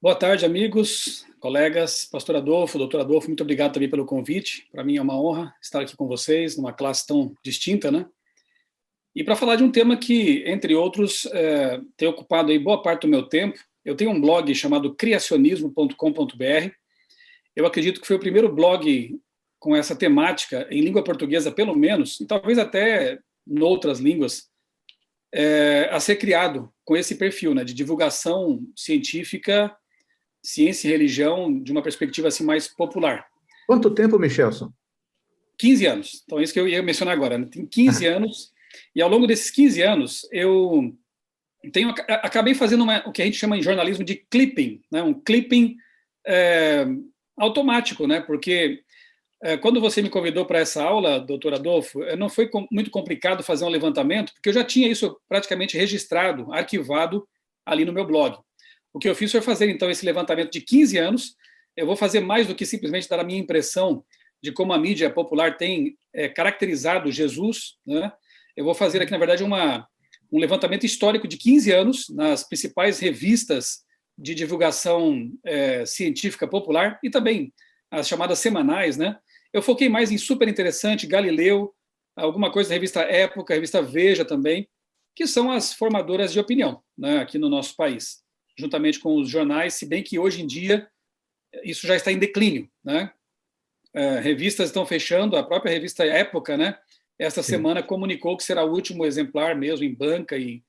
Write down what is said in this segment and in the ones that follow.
Boa tarde, amigos, colegas, pastor Adolfo, doutor Adolfo, muito obrigado também pelo convite. Para mim é uma honra estar aqui com vocês, numa classe tão distinta, né? E para falar de um tema que, entre outros, tem ocupado aí boa parte do meu tempo. Eu tenho um blog chamado criacionismo.com.br. Eu acredito que foi o primeiro blog com essa temática, em língua portuguesa pelo menos, e talvez até em outras línguas, a ser criado com esse perfil, né, de divulgação científica, ciência e religião de uma perspectiva assim mais popular. Quanto tempo, Michelson? 15 anos. Então, é isso que eu ia mencionar agora. Né? Tem 15 anos, e ao longo desses 15 anos, eu acabei fazendo o que a gente chama em jornalismo de clipping, né? Um clipping automático, né? Porque quando você me convidou para essa aula, doutor Adolfo, não foi muito complicado fazer um levantamento, porque eu já tinha isso praticamente registrado, arquivado ali no meu blog. O que eu fiz foi fazer, então, esse levantamento de 15 anos. Eu vou fazer mais do que simplesmente dar a minha impressão de como a mídia popular tem caracterizado Jesus, né? Eu vou fazer aqui, na verdade, um levantamento histórico de 15 anos nas principais revistas de divulgação científica popular e também as chamadas semanais, né? Eu foquei mais em Super Interessante, Galileu, alguma coisa da revista Época, revista Veja também, que são as formadoras de opinião, né, aqui no nosso país, juntamente com os jornais, se bem que hoje em dia isso já está em declínio, né? Revistas estão fechando, a própria revista Época, né, esta semana comunicou que será o último exemplar mesmo em banca e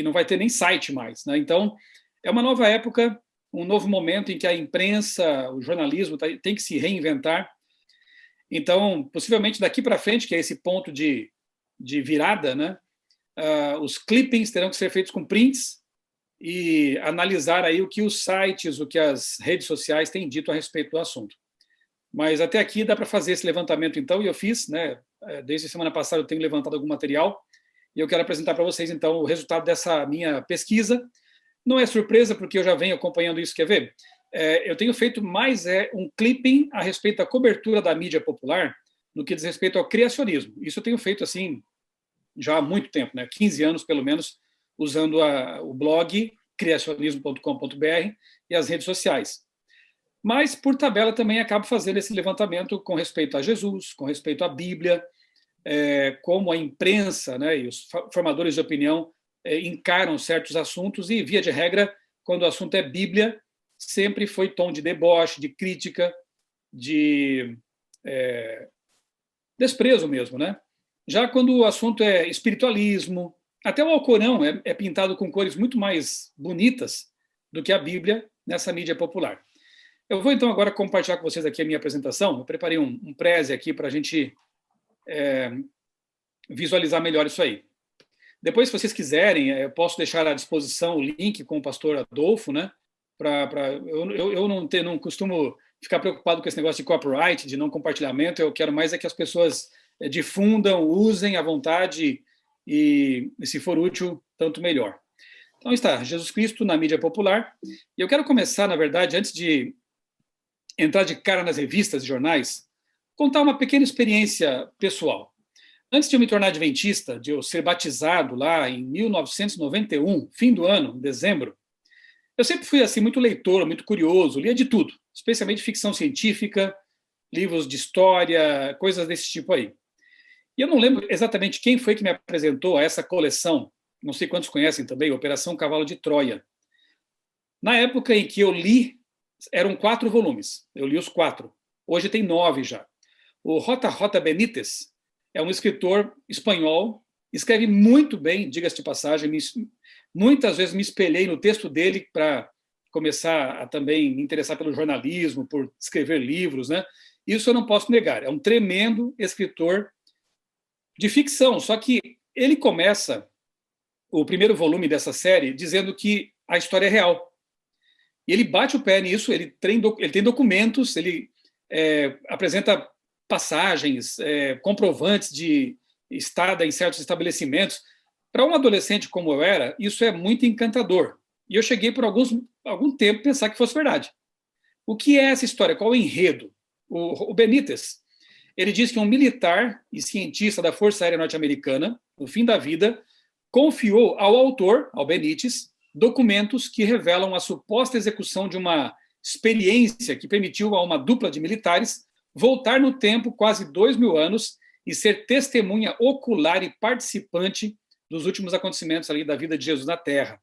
não vai ter nem site mais, né? Então, é uma nova época, um novo momento em que a imprensa, o jornalismo tem que se reinventar. Então, possivelmente daqui para frente, que é esse ponto de virada, né, os clippings terão que ser feitos com prints e analisar aí o que os sites, o que as redes sociais têm dito a respeito do assunto. Mas até aqui dá para fazer esse levantamento, então, e eu fiz, né? Desde a semana passada eu tenho levantado algum material e eu quero apresentar para vocês, então, o resultado dessa minha pesquisa. Não é surpresa, porque eu já venho acompanhando isso, quer ver? Eu tenho feito mais um clipping a respeito da cobertura da mídia popular no que diz respeito ao criacionismo. Isso eu tenho feito, assim, já há muito tempo, né? 15 anos, pelo menos, usando o blog criacionismo.com.br e as redes sociais. Mas, por tabela, também acabo fazendo esse levantamento com respeito a Jesus, com respeito à Bíblia, como a imprensa, né, e os formadores de opinião encaram certos assuntos e, via de regra, quando o assunto é Bíblia, sempre foi tom de deboche, de crítica, de desprezo mesmo, né? Já quando o assunto é espiritualismo, até o Alcorão é pintado com cores muito mais bonitas do que a Bíblia nessa mídia popular. Eu vou, então, agora compartilhar com vocês aqui a minha apresentação. Eu preparei um preze aqui para a gente visualizar melhor isso aí. Depois, se vocês quiserem, eu posso deixar à disposição o link com o pastor Adolfo, né? Eu não costumo ficar preocupado com esse negócio de copyright, de não compartilhamento. Eu quero mais que as pessoas difundam, usem à vontade e se for útil, tanto melhor. Então está, Jesus Cristo na mídia popular. E eu quero começar, na verdade, antes de entrar de cara nas revistas e jornais, contar uma pequena experiência pessoal. Antes de eu me tornar adventista, de eu ser batizado lá em 1991, fim do ano, em dezembro, eu sempre fui assim muito leitor, muito curioso, lia de tudo, especialmente ficção científica, livros de história, coisas desse tipo aí. E eu não lembro exatamente quem foi que me apresentou a essa coleção, não sei quantos conhecem também, Operação Cavalo de Troia. Na época em que eu li, eram 4 volumes, eu li os 4. Hoje tem 9 já. O J.J. Benítez é um escritor espanhol, escreve muito bem, diga-se de passagem, muitas vezes me espelhei no texto dele para começar a também me interessar pelo jornalismo, por escrever livros, né? Isso eu não posso negar, é um tremendo escritor de ficção, só que ele começa o primeiro volume dessa série dizendo que a história é real. E ele bate o pé nisso, ele tem documentos, ele apresenta passagens, comprovantes de estada em certos estabelecimentos. Para um adolescente como eu era, isso é muito encantador. E eu cheguei por algum tempo a pensar que fosse verdade. O que é essa história? Qual é o enredo? O Benítez, ele diz que um militar e cientista da Força Aérea Norte-Americana, no fim da vida, confiou ao autor, ao Benítez, documentos que revelam a suposta execução de uma experiência que permitiu a uma dupla de militares voltar no tempo quase 2.000 anos e ser testemunha ocular e participante dos últimos acontecimentos ali da vida de Jesus na Terra.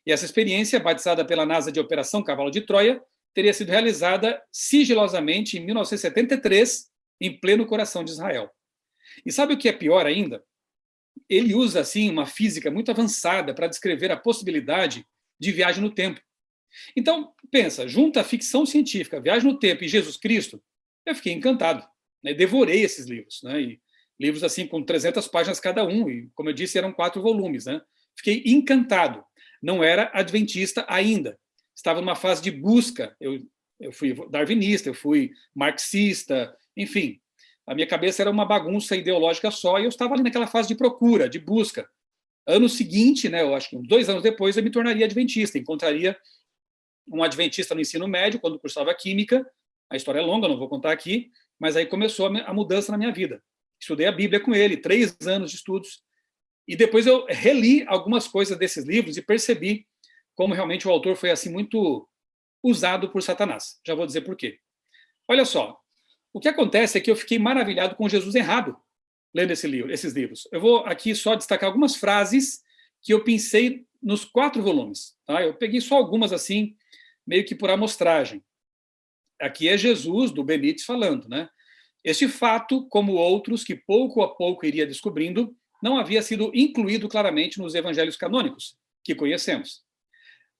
E essa experiência, batizada pela NASA de Operação Cavalo de Troia, teria sido realizada sigilosamente em 1973, em pleno coração de Israel. E sabe o que é pior ainda? Ele usa, assim, uma física muito avançada para descrever a possibilidade de viagem no tempo. Então, pensa, junta a ficção científica, viagem no tempo e Jesus Cristo, eu fiquei encantado, né? Devorei esses livros, né? E livros assim com 300 páginas cada um, e como eu disse, eram 4 volumes, né? Fiquei encantado. Não era adventista ainda, estava numa fase de busca. Eu fui darwinista, eu fui marxista, enfim, a minha cabeça era uma bagunça ideológica só, e eu estava ali naquela fase de procura, de busca. Ano seguinte, né, eu acho que 2 anos depois, eu me tornaria adventista, encontraria um adventista no ensino médio, quando cursava química. A história é longa, não vou contar aqui, mas aí começou a mudança na minha vida. Estudei a Bíblia com ele, 3 anos de estudos, e depois eu reli algumas coisas desses livros e percebi como realmente o autor foi assim muito usado por Satanás. Já vou dizer por quê. Olha só, o que acontece é que eu fiquei maravilhado com Jesus errado lendo esses livros. Eu vou aqui só destacar algumas frases que eu pensei nos 4 volumes. Tá? Eu peguei só algumas assim, meio que por amostragem. Aqui é Jesus, do Benítez, falando, né? Este fato, como outros que pouco a pouco iria descobrindo, não havia sido incluído claramente nos evangelhos canônicos que conhecemos.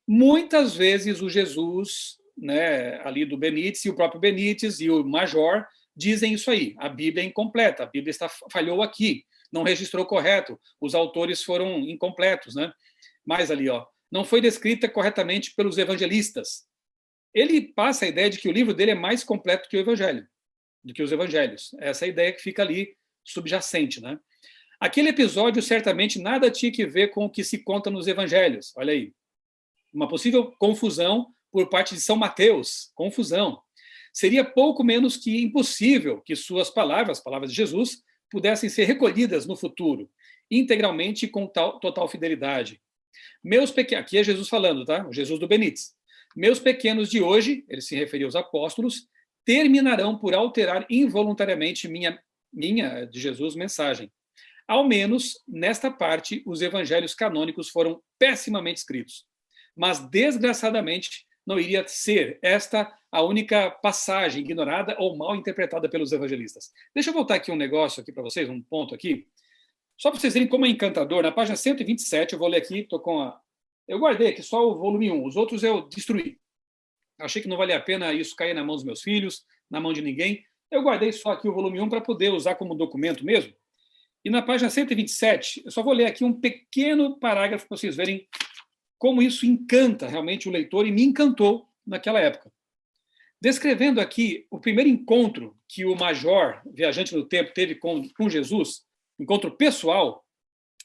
Muitas vezes o Jesus, né, ali do Benítez, e o próprio Benítez e o Major dizem isso aí. A Bíblia é incompleta, a Bíblia falhou aqui, não registrou correto, os autores foram incompletos, né? Mais ali, ó, não foi descrita corretamente pelos evangelistas. Ele passa a ideia de que o livro dele é mais completo que o Evangelho, do que os Evangelhos. Essa é a ideia que fica ali subjacente, né? Aquele episódio certamente nada tinha que ver com o que se conta nos Evangelhos. Olha aí, uma possível confusão por parte de São Mateus. Confusão. Seria pouco menos que impossível que suas palavras, as palavras de Jesus, pudessem ser recolhidas no futuro, integralmente e com total fidelidade. Aqui é Jesus falando, tá? O Jesus do Benítez. Meus pequenos de hoje, ele se referiu aos apóstolos, terminarão por alterar involuntariamente minha de Jesus, mensagem. Ao menos, nesta parte, os evangelhos canônicos foram pessimamente escritos. Mas, desgraçadamente, não iria ser esta a única passagem ignorada ou mal interpretada pelos evangelistas. Deixa eu voltar aqui um negócio aqui para vocês, um ponto aqui. Só para vocês verem como é encantador, na página 127, eu vou ler aqui, eu guardei aqui só o volume 1, os outros eu destruí. Achei que não valia a pena isso cair na mão dos meus filhos, na mão de ninguém. Eu guardei só aqui o volume 1 para poder usar como documento mesmo. E na página 127, eu só vou ler aqui um pequeno parágrafo para vocês verem como isso encanta realmente o leitor, e me encantou naquela época. Descrevendo aqui o primeiro encontro que o Major, viajante no tempo, teve com Jesus, encontro pessoal,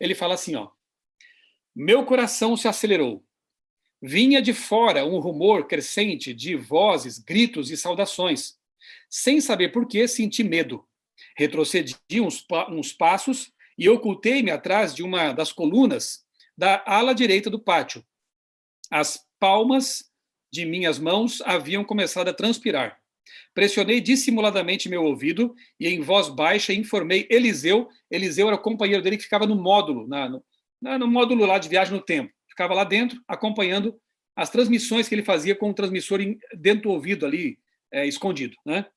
ele fala assim, ó: meu coração se acelerou. Vinha de fora um rumor crescente de vozes, gritos e saudações. Sem saber por que, senti medo. Retrocedi uns passos e ocultei-me atrás de uma das colunas da ala direita do pátio. As palmas de minhas mãos haviam começado a transpirar. Pressionei dissimuladamente meu ouvido e, em voz baixa, informei Eliseu. Eliseu era o companheiro dele que ficava no módulo, no módulo lá de viagem no tempo. Ficava lá dentro, acompanhando as transmissões que ele fazia com o transmissor dentro do ouvido ali, escondido, né?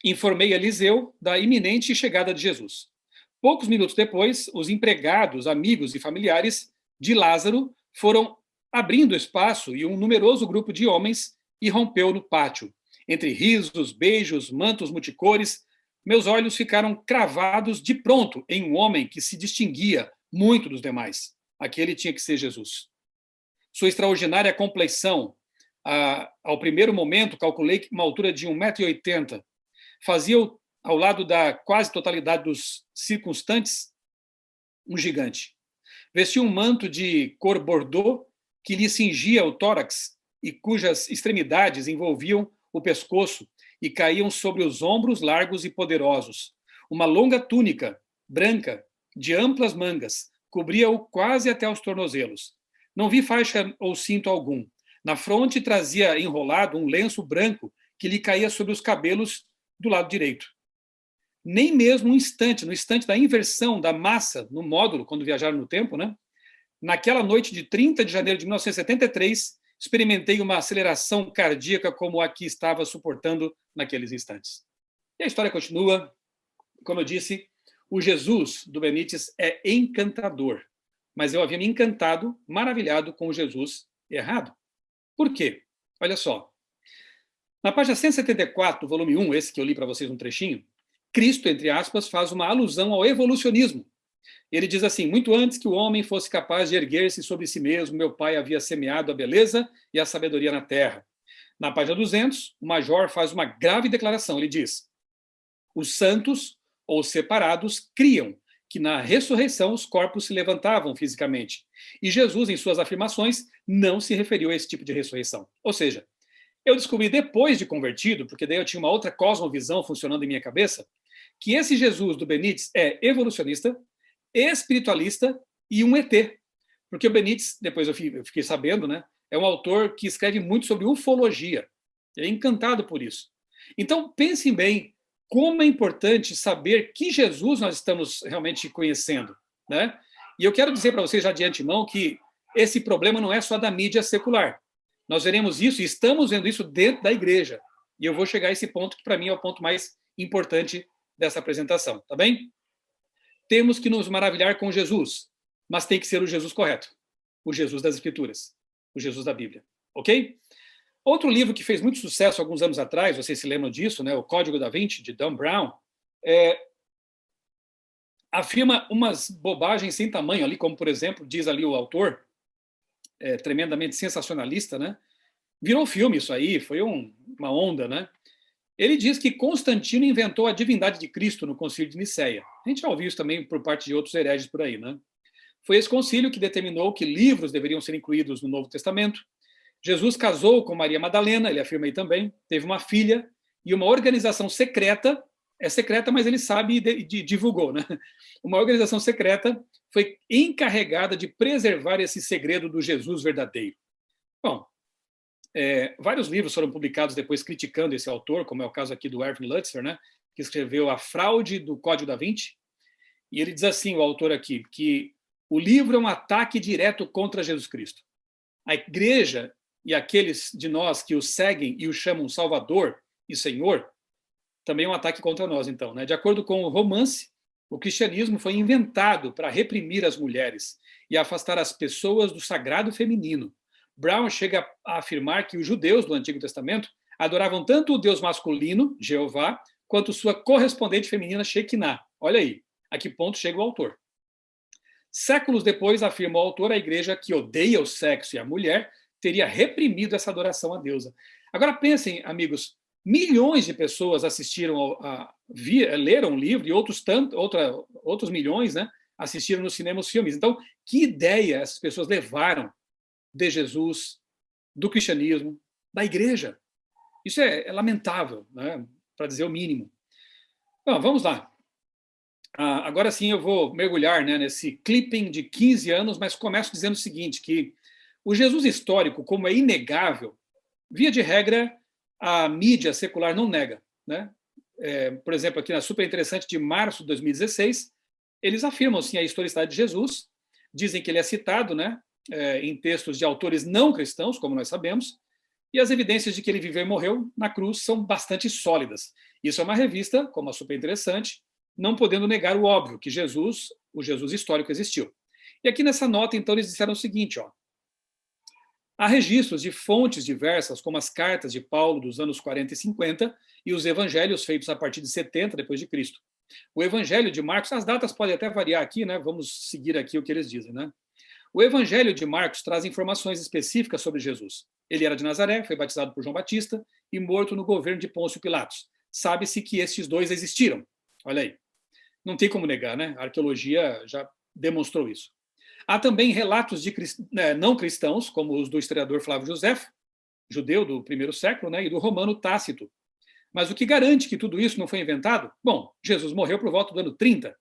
Informei Eliseu da iminente chegada de Jesus. Poucos minutos depois, os empregados, amigos e familiares de Lázaro foram abrindo espaço e um numeroso grupo de homens irrompeu no pátio. Entre risos, beijos, mantos multicores, meus olhos ficaram cravados de pronto em um homem que se distinguia muito dos demais. Aquele tinha que ser Jesus. Sua extraordinária compleição, ao primeiro momento, calculei que uma altura de 1,80 m, fazia ao lado da quase totalidade dos circunstantes um gigante. Vestia um manto de cor bordô que lhe cingia o tórax e cujas extremidades envolviam o pescoço e caíam sobre os ombros largos e poderosos. Uma longa túnica branca de amplas mangas cobria-o quase até os tornozelos. Não vi faixa ou cinto algum. Na fronte trazia enrolado um lenço branco que lhe caía sobre os cabelos do lado direito. Nem mesmo um instante, no instante da inversão da massa no módulo, quando viajaram no tempo, né? Naquela noite de 30 de janeiro de 1973, experimentei uma aceleração cardíaca como a que estava suportando naqueles instantes. E a história continua. Como eu disse, o Jesus do Benítez é encantador, mas eu havia me encantado, maravilhado com o Jesus errado. Por quê? Olha só. Na página 174 do volume 1, esse que eu li para vocês um trechinho, Cristo, entre aspas, faz uma alusão ao evolucionismo. Ele diz assim: muito antes que o homem fosse capaz de erguer-se sobre si mesmo, meu pai havia semeado a beleza e a sabedoria na terra. Na página 200, o Major faz uma grave declaração. Ele diz: os santos, ou separados, criam que na ressurreição os corpos se levantavam fisicamente. E Jesus, em suas afirmações, não se referiu a esse tipo de ressurreição. Ou seja, eu descobri depois de convertido, porque daí eu tinha uma outra cosmovisão funcionando em minha cabeça, que esse Jesus do Benítez é evolucionista, espiritualista e um ET. Porque o Benítez, depois eu fiquei sabendo, né, é um autor que escreve muito sobre ufologia. Ele é encantado por isso. Então, pensem bem como é importante saber que Jesus nós estamos realmente conhecendo, né? E eu quero dizer para vocês já de antemão que esse problema não é só da mídia secular. Nós veremos isso e estamos vendo isso dentro da igreja. E eu vou chegar a esse ponto que, para mim, é o ponto mais importante dessa apresentação, tá bem? Temos que nos maravilhar com Jesus, mas tem que ser o Jesus correto, o Jesus das Escrituras, o Jesus da Bíblia, ok? Outro livro que fez muito sucesso alguns anos atrás, vocês se lembram disso, né? O Código da Vinci, de Dan Brown, afirma umas bobagens sem tamanho ali, como, por exemplo, diz ali o autor, tremendamente sensacionalista, né? Virou filme isso aí, foi uma onda, né? Ele diz que Constantino inventou a divindade de Cristo no Concílio de Nicéia. A gente já ouviu isso também por parte de outros hereges por aí, né? Foi esse concílio que determinou que livros deveriam ser incluídos no Novo Testamento. Jesus casou com Maria Madalena, ele afirma aí também, teve uma filha, e uma organização secreta, é secreta, mas ele sabe e divulgou, né? Uma organização secreta foi encarregada de preservar esse segredo do Jesus verdadeiro. Bom, vários livros foram publicados depois criticando esse autor, como é o caso aqui do Erwin Lutzer, né, que escreveu A Fraude do Código da Vinci, e ele diz assim, o autor aqui, que o livro é um ataque direto contra Jesus Cristo. A igreja e aqueles de nós que o seguem e o chamam Salvador e Senhor, também é um ataque contra nós, então, né? De acordo com o Romance, o cristianismo foi inventado para reprimir as mulheres e afastar as pessoas do sagrado feminino. Brown chega a afirmar que os judeus do Antigo Testamento adoravam tanto o Deus masculino, Jeová, quanto sua correspondente feminina, Shekinah. Olha aí, a que ponto chega o autor. Séculos depois, afirma o autor, a igreja que odeia o sexo e a mulher teria reprimido essa adoração à deusa. Agora pensem, amigos, milhões de pessoas assistiram, leram o livro e outros milhões, né, assistiram no cinema os filmes. Então, que ideia essas pessoas levaram de Jesus, do cristianismo, da igreja? Isso é lamentável, né, para dizer o mínimo. Bom, vamos lá. Agora sim eu vou mergulhar, né, nesse clipping de 15 anos, mas começo dizendo o seguinte, que o Jesus histórico, como é inegável, via de regra, a mídia secular não nega, né? Por exemplo, aqui na Super Interessante de março de 2016, eles afirmam sim a historicidade de Jesus, dizem que ele é citado, né, em textos de autores não cristãos, como nós sabemos, e as evidências de que ele viveu e morreu na cruz são bastante sólidas. Isso é uma revista, como a Super Interessante, não podendo negar o óbvio, que Jesus, o Jesus histórico, existiu. E aqui nessa nota, então, eles disseram o seguinte, ó: há registros de fontes diversas, como as cartas de Paulo dos anos 40 e 50 e os evangelhos feitos a partir de 70 depois de Cristo. O evangelho de Marcos, as datas podem até variar aqui, né? Vamos seguir aqui o que eles dizem, né? O evangelho de Marcos traz informações específicas sobre Jesus. Ele era de Nazaré, foi batizado por João Batista e morto no governo de Pôncio Pilatos. Sabe-se que estes dois existiram. Olha aí. Não tem como negar, né? A arqueologia já demonstrou isso. Há também relatos de não cristãos, como os do historiador Flávio Josefo, judeu do primeiro século, né, e do romano Tácito. Mas o que garante que tudo isso não foi inventado? Bom, Jesus morreu por volta do ano 30.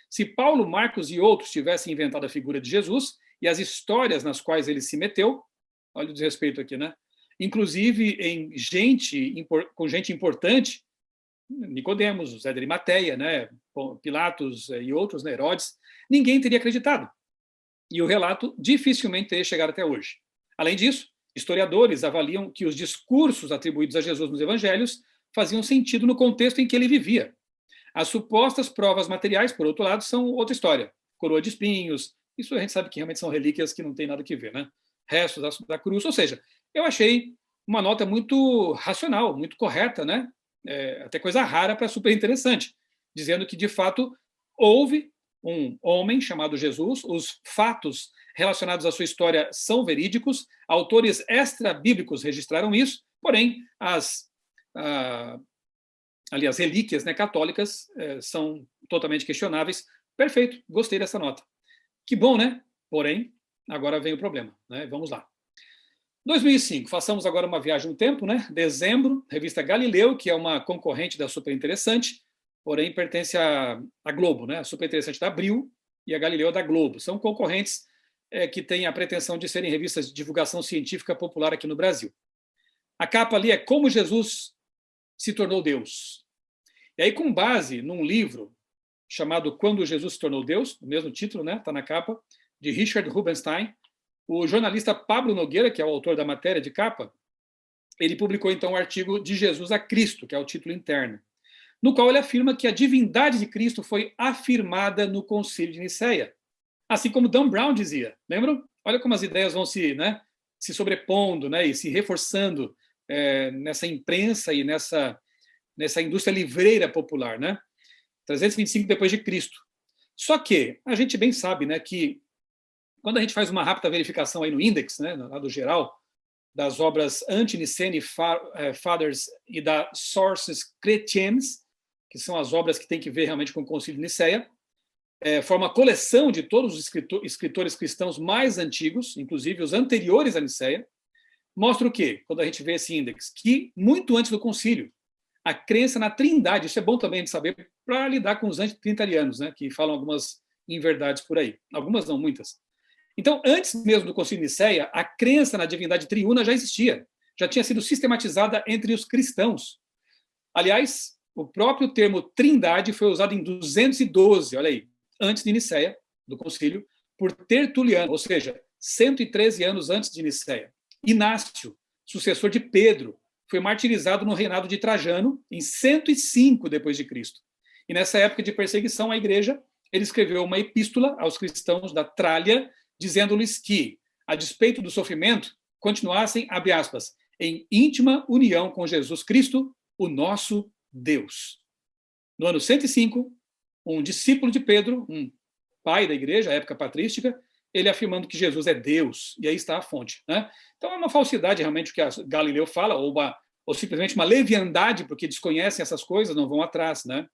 Se Paulo, Marcos e outros tivessem inventado a figura de Jesus, e as histórias nas quais ele se meteu, olha o desrespeito aqui, né? Inclusive com gente importante, Nicodemos, Zé de Arimateia, né? Pilatos e outros, né? Herodes, ninguém teria acreditado. E o relato dificilmente teria chegado até hoje. Além disso, historiadores avaliam que os discursos atribuídos a Jesus nos evangelhos faziam sentido no contexto em que ele vivia. As supostas provas materiais, por outro lado, são outra história. Coroa de espinhos, isso a gente sabe que realmente são relíquias que não tem nada a ver, né? Restos da cruz, ou seja, eu achei uma nota muito racional, muito correta, né? Até coisa rara para super interessante, dizendo que, de fato, houve um homem chamado Jesus, os fatos relacionados à sua história são verídicos, autores extra-bíblicos registraram isso, porém, as relíquias, né, católicas são totalmente questionáveis. Perfeito, gostei dessa nota. Que bom, né? Porém, agora vem o problema, né? Vamos lá. 2005, façamos agora uma viagem no tempo, né? Dezembro, revista Galileu, que é uma concorrente da Super Interessante, porém pertence à Globo, né? A Super Interessante da Abril e a Galileu da Globo. São concorrentes que têm a pretensão de serem revistas de divulgação científica popular aqui no Brasil. A capa ali é Como Jesus se tornou Deus. E aí, com base num livro chamado Quando Jesus se tornou Deus, o mesmo título, né? Está na capa, de Richard Rubinstein, o jornalista Pablo Nogueira, que é o autor da matéria de capa, ele publicou então o artigo De Jesus a Cristo, que é o título interno, no qual ele afirma que a divindade de Cristo foi afirmada no Concílio de Nicéia, assim como Dan Brown dizia. Lembram? Olha como as ideias vão se sobrepondo, né, e se reforçando nessa imprensa e nessa indústria livreira popular, né? 325 depois de Cristo. Só que a gente bem sabe, né, que quando a gente faz uma rápida verificação aí no Index, né, lá do geral, das obras Anti-Nicene Fathers e da Sources Chrétiennes, que são as obras que têm que ver realmente com o Concílio de Nicéia, forma uma coleção de todos os escritores cristãos mais antigos, inclusive os anteriores à Nicéia, mostra o quê? Quando a gente vê esse índex, que muito antes do concílio, a crença na trindade, isso é bom também de saber para lidar com os antitrinitarianos, né, que falam algumas inverdades por aí. Algumas não, muitas. Então, antes mesmo do Concílio de Nicéia, a crença na divindade triuna já existia, já tinha sido sistematizada entre os cristãos. Aliás, o próprio termo trindade foi usado em 212, olha aí, antes de Nicéia, do concílio, por Tertuliano, ou seja, 113 anos antes de Nicéia. Inácio, sucessor de Pedro, foi martirizado no reinado de Trajano, em 105 depois de Cristo. E nessa época de perseguição à igreja, ele escreveu uma epístola aos cristãos da Trália, dizendo-lhes que, a despeito do sofrimento, continuassem, abre aspas, em íntima união com Jesus Cristo, o nosso Deus. No ano 105, um discípulo de Pedro, um pai da igreja, a época patrística, ele afirmando que Jesus é Deus, e aí está a fonte, né? Então é uma falsidade realmente o que a Galileu fala, ou simplesmente uma leviandade, porque desconhecem essas coisas, não vão atrás, né?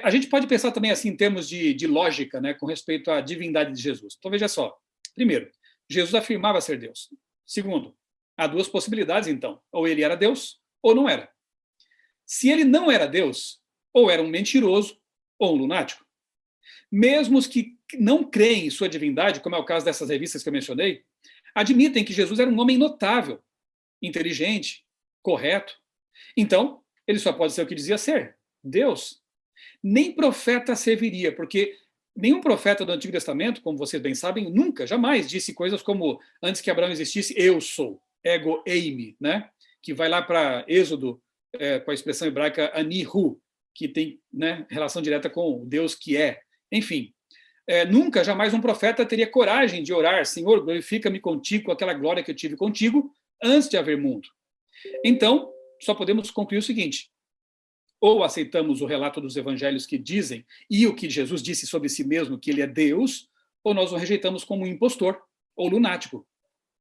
A gente pode pensar também assim em termos de lógica, né, com respeito à divindade de Jesus. Então veja só, primeiro, Jesus afirmava ser Deus. Segundo, há duas possibilidades então, ou ele era Deus ou não era. Se ele não era Deus, ou era um mentiroso ou um lunático. Mesmo os que não creem em sua divindade, como é o caso dessas revistas que eu mencionei, admitem que Jesus era um homem notável, inteligente, correto. Então, ele só pode ser o que dizia ser, Deus. Nem profeta serviria, porque nenhum profeta do Antigo Testamento, como vocês bem sabem, nunca, jamais disse coisas como, antes que Abraão existisse, eu sou, ego eimi, né? Que vai lá para Êxodo, com a expressão hebraica anihu, que tem, né, relação direta com o Deus que é. Enfim, nunca, jamais um profeta teria coragem de orar, Senhor, glorifica-me contigo, com aquela glória que eu tive contigo, antes de haver mundo. Então, só podemos concluir o seguinte: ou aceitamos o relato dos evangelhos que dizem, e o que Jesus disse sobre si mesmo, que ele é Deus, ou nós o rejeitamos como um impostor ou lunático.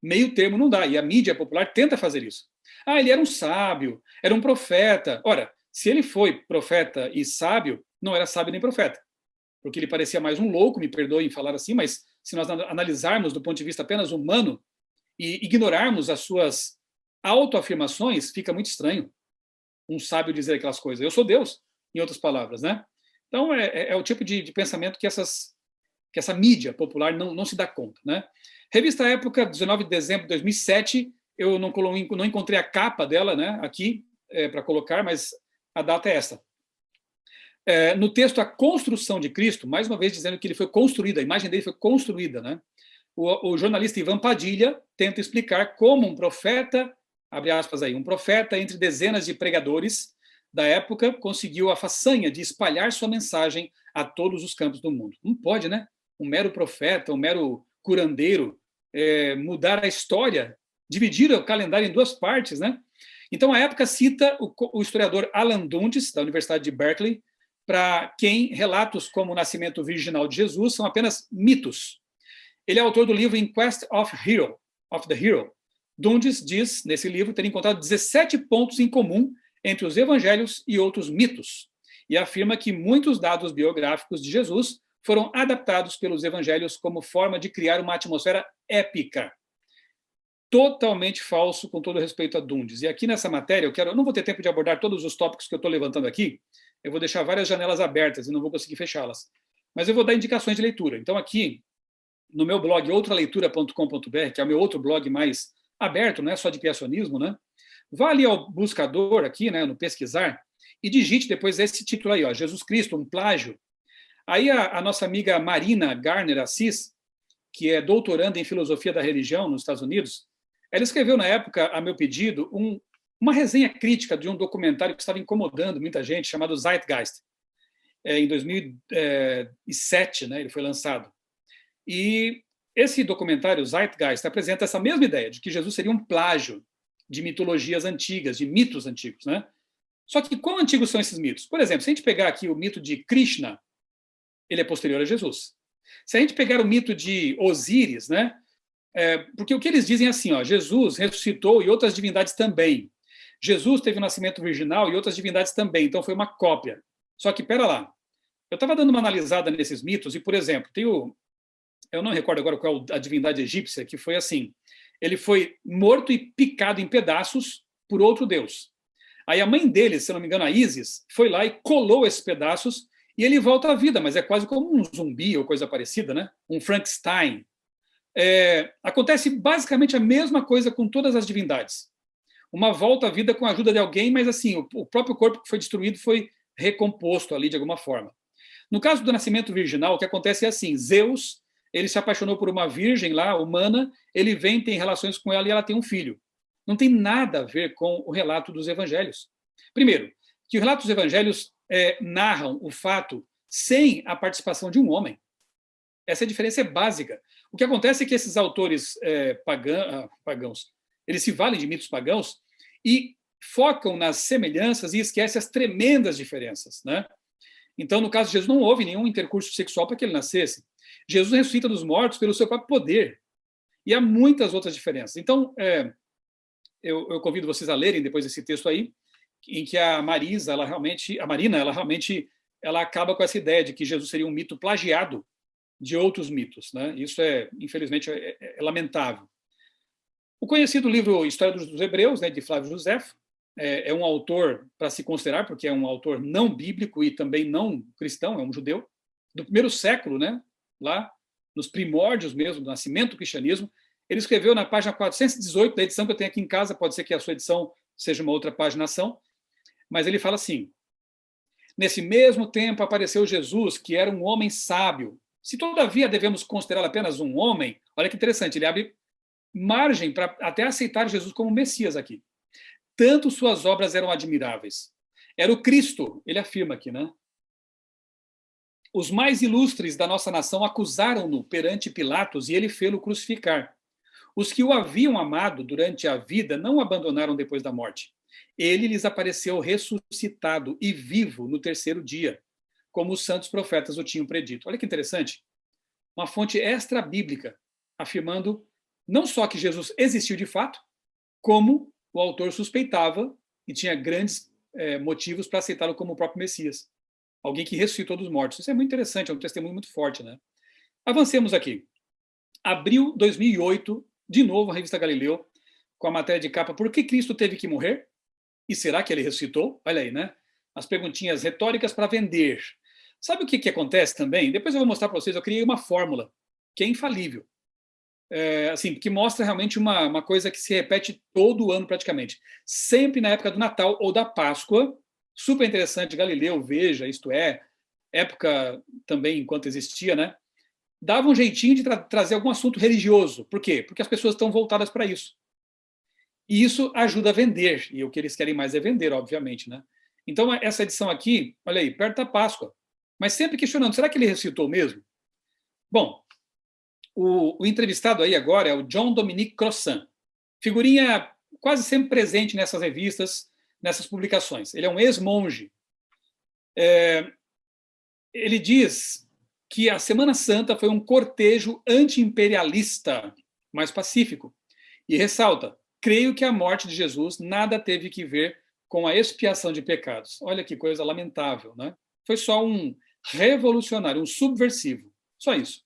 Meio termo não dá, e a mídia popular tenta fazer isso. Ah, ele era um sábio, era um profeta. Ora, se ele foi profeta e sábio, não era sábio nem profeta, porque ele parecia mais um louco, me perdoem falar assim, mas se nós analisarmos do ponto de vista apenas humano e ignorarmos as suas autoafirmações, fica muito estranho um sábio dizer aquelas coisas. Eu sou Deus, em outras palavras, né? Então, é o tipo de pensamento que essas que essa mídia popular não se dá conta, né? Revista Época, 19 de dezembro de 2007, eu não encontrei a capa dela, né, aqui, para colocar, mas a data é essa. No texto A Construção de Cristo, mais uma vez dizendo que ele foi construído, a imagem dele foi construída, né? O jornalista Ivan Padilha tenta explicar como um profeta, abre aspas aí, um profeta entre dezenas de pregadores da época conseguiu a façanha de espalhar sua mensagem a todos os campos do mundo. Não pode, né? Um mero profeta, um mero curandeiro, mudar a história, dividir o calendário em duas partes, né? Então, a época cita o historiador Alan Dundes, da Universidade de Berkeley, para quem relatos como o nascimento virginal de Jesus são apenas mitos. Ele é autor do livro In Quest of the Hero. Dundes diz, nesse livro, ter encontrado 17 pontos em comum entre os evangelhos e outros mitos, e afirma que muitos dados biográficos de Jesus foram adaptados pelos evangelhos como forma de criar uma atmosfera épica. Totalmente falso, com todo respeito a Dundes. E aqui nessa matéria, eu não vou ter tempo de abordar todos os tópicos que eu estou levantando aqui, eu vou deixar várias janelas abertas e não vou conseguir fechá-las. Mas eu vou dar indicações de leitura. Então, aqui, no meu blog outraleitura.com.br, que é o meu outro blog mais aberto, não é só de criacionismo, né? Vá ali ao buscador, aqui, né, no pesquisar, e digite depois esse título aí, ó, Jesus Cristo, um plágio. Aí a nossa amiga Marina Garner Assis, que é doutoranda em filosofia da religião nos Estados Unidos, ela escreveu na época, a meu pedido, uma resenha crítica de um documentário que estava incomodando muita gente, chamado Zeitgeist. Em 2007, né, ele foi lançado. E esse documentário, Zeitgeist, apresenta essa mesma ideia, de que Jesus seria um plágio de mitologias antigas, de mitos antigos, né? Só que quão antigos são esses mitos? Por exemplo, se a gente pegar aqui o mito de Krishna, ele é posterior a Jesus. Se a gente pegar o mito de Osíris, né? Porque o que eles dizem é assim, ó, Jesus ressuscitou e outras divindades também. Jesus teve o nascimento virginal e outras divindades também, então foi uma cópia. Só que, pera lá, eu estava dando uma analisada nesses mitos e, por exemplo, eu não recordo agora qual é a divindade egípcia, que foi assim, ele foi morto e picado em pedaços por outro deus. Aí a mãe dele, se não me engano, a Ísis, foi lá e colou esses pedaços e ele volta à vida, mas é quase como um zumbi ou coisa parecida, né? Um Frankenstein. Acontece basicamente a mesma coisa com todas as divindades. Uma volta à vida com a ajuda de alguém, mas assim, o próprio corpo que foi destruído foi recomposto ali de alguma forma. No caso do nascimento virginal, o que acontece é assim, Zeus, ele se apaixonou por uma virgem lá, humana, ele vem, tem relações com ela e ela tem um filho. Não tem nada a ver com o relato dos evangelhos. Primeiro, que os relatos dos evangelhos narram o fato sem a participação de um homem. Essa diferença é básica. O que acontece é que esses autores pagãos, eles se valem de mitos pagãos e focam nas semelhanças e esquecem as tremendas diferenças, né? Então, no caso de Jesus, não houve nenhum intercurso sexual para que ele nascesse. Jesus ressuscita dos mortos pelo seu próprio poder. E há muitas outras diferenças. Então, eu convido vocês a lerem depois esse texto aí, em que a Marina, ela realmente acaba com essa ideia de que Jesus seria um mito plagiado de outros mitos, né? Isso infelizmente, é lamentável. O conhecido livro História dos Hebreus, né, de Flávio Josefo, é um autor para se considerar, porque é um autor não bíblico e também não cristão, é um judeu, do primeiro século, né, lá nos primórdios mesmo do nascimento do cristianismo. Ele escreveu na página 418 da edição que eu tenho aqui em casa, pode ser que a sua edição seja uma outra paginação, mas ele fala assim: nesse mesmo tempo apareceu Jesus, que era um homem sábio. Se todavia devemos considerá-lo apenas um homem, olha que interessante, ele abre margem para até aceitar Jesus como Messias aqui. Tanto suas obras eram admiráveis. Era o Cristo, ele afirma aqui, né? Os mais ilustres da nossa nação acusaram-no perante Pilatos e ele fê-lo crucificar. Os que o haviam amado durante a vida não o abandonaram depois da morte. Ele lhes apareceu ressuscitado e vivo no terceiro dia, como os santos profetas o tinham predito. Olha que interessante. Uma fonte extra-bíblica afirmando não só que Jesus existiu de fato, como o autor suspeitava e tinha grandes motivos para aceitá-lo como o próprio Messias. Alguém que ressuscitou dos mortos. Isso é muito interessante, é um testemunho muito forte, né? Avancemos aqui. Abril 2008, de novo a revista Galileu, com a matéria de capa: por que Cristo teve que morrer? E será que ele ressuscitou? Olha aí, né? As perguntinhas retóricas para vender. Sabe o que acontece também? Depois eu vou mostrar para vocês, eu criei uma fórmula que é infalível. Assim, que mostra realmente uma coisa que se repete todo ano praticamente. Sempre na época do Natal ou da Páscoa, super interessante, Galileu, Veja, isto é, época também enquanto existia, né? Dava um jeitinho de trazer algum assunto religioso. Por quê? Porque as pessoas estão voltadas para isso. E isso ajuda a vender, e o que eles querem mais é vender, obviamente, né? Então, essa edição aqui, olha aí, perto da Páscoa, mas sempre questionando, será que ele ressuscitou mesmo? Bom, o entrevistado aí agora é o John Dominique Crossan, figurinha quase sempre presente nessas revistas, nessas publicações. Ele é um ex-monge. Ele diz que a Semana Santa foi um cortejo anti-imperialista, mais pacífico, e ressalta: creio que a morte de Jesus nada teve que ver com a expiação de pecados. Olha que coisa lamentável, né? Foi só um revolucionário, um subversivo. Só isso.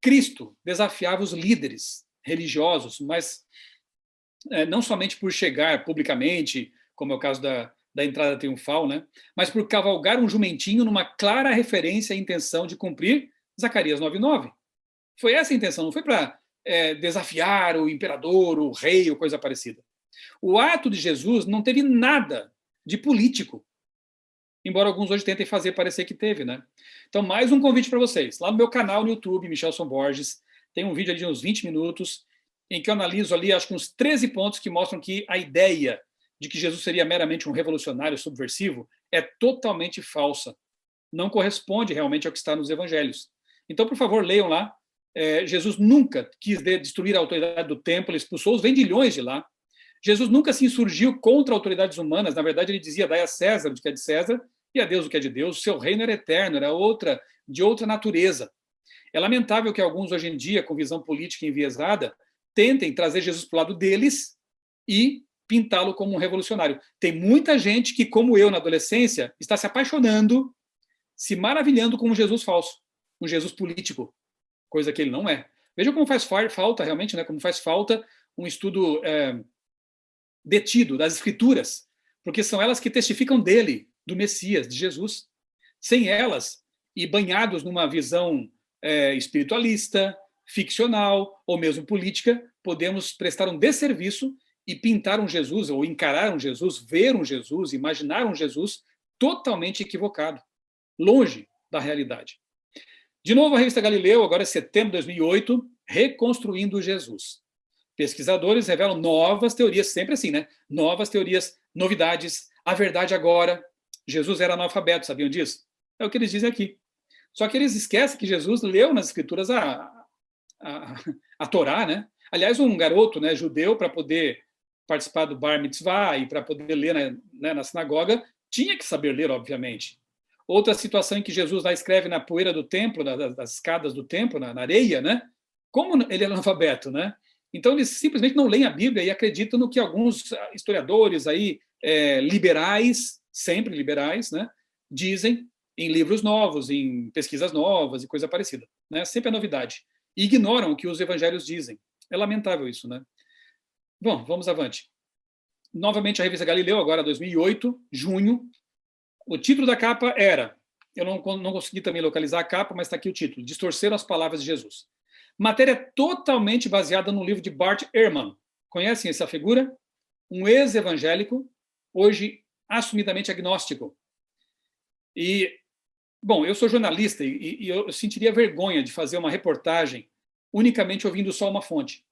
Cristo desafiava os líderes religiosos, mas não somente por chegar publicamente, como é o caso da entrada triunfal, né? Mas por cavalgar um jumentinho numa clara referência à intenção de cumprir Zacarias 9:9. Foi essa a intenção, não foi para desafiar o imperador, o rei ou coisa parecida. O ato de Jesus não teve nada de político, embora alguns hoje tentem fazer parecer que teve, né? Então, mais um convite para vocês. Lá no meu canal no YouTube, Michelson Borges, tem um vídeo ali de uns 20 minutos, em que eu analiso ali, acho que uns 13 pontos que mostram que a ideia de que Jesus seria meramente um revolucionário subversivo é totalmente falsa. Não corresponde realmente ao que está nos evangelhos. Então, por favor, leiam lá. Jesus nunca quis destruir a autoridade do templo, ele expulsou os vendilhões de lá. Jesus nunca se insurgiu contra autoridades humanas. Na verdade, ele dizia: dai a César o que é de César e a Deus o que é de Deus. O seu reino era eterno, era de outra natureza. É lamentável que alguns, hoje em dia, com visão política enviesada, tentem trazer Jesus para o lado deles e pintá-lo como um revolucionário. Tem muita gente que, como eu na adolescência, está se apaixonando, se maravilhando com um Jesus falso, um Jesus político, coisa que ele não é. Veja como faz falta realmente, né? Como faz falta um estudo detido das Escrituras, porque são elas que testificam dele, do Messias, de Jesus. Sem elas, e banhados numa visão espiritualista, ficcional ou mesmo política, podemos prestar um desserviço e pintar um Jesus, ou encarar um Jesus, ver um Jesus, imaginar um Jesus totalmente equivocado, longe da realidade. De novo, a revista Galileu, agora é setembro de 2008, Reconstruindo Jesus. Pesquisadores revelam novas teorias, sempre assim, né? Novas teorias, novidades, a verdade agora. Jesus era analfabeto, sabiam disso? É o que eles dizem aqui. Só que eles esquecem que Jesus leu nas escrituras a Torá, né? Aliás, um garoto, né, judeu, para poder participar do Bar Mitzvah e para poder ler na sinagoga, tinha que saber ler, obviamente. Outra situação em que Jesus lá escreve na poeira do templo, das escadas do templo, na areia, né? Como ele é analfabeto, né? Então, eles simplesmente não leem a Bíblia e acreditam no que alguns historiadores aí, liberais, sempre liberais, né, dizem em livros novos, em pesquisas novas e coisa parecida. Né? Sempre é novidade. E ignoram o que os evangelhos dizem. É lamentável isso, né? Bom, vamos avante. Novamente a revista Galileu, agora 2008, junho. O título da capa era, eu não consegui também localizar a capa, mas está aqui o título: Distorceram as palavras de Jesus. Matéria totalmente baseada no livro de Bart Ehrman. Conhecem essa figura? Um ex-evangélico, hoje assumidamente agnóstico. E, bom, eu sou jornalista e eu sentiria vergonha de fazer uma reportagem unicamente ouvindo só uma fonte.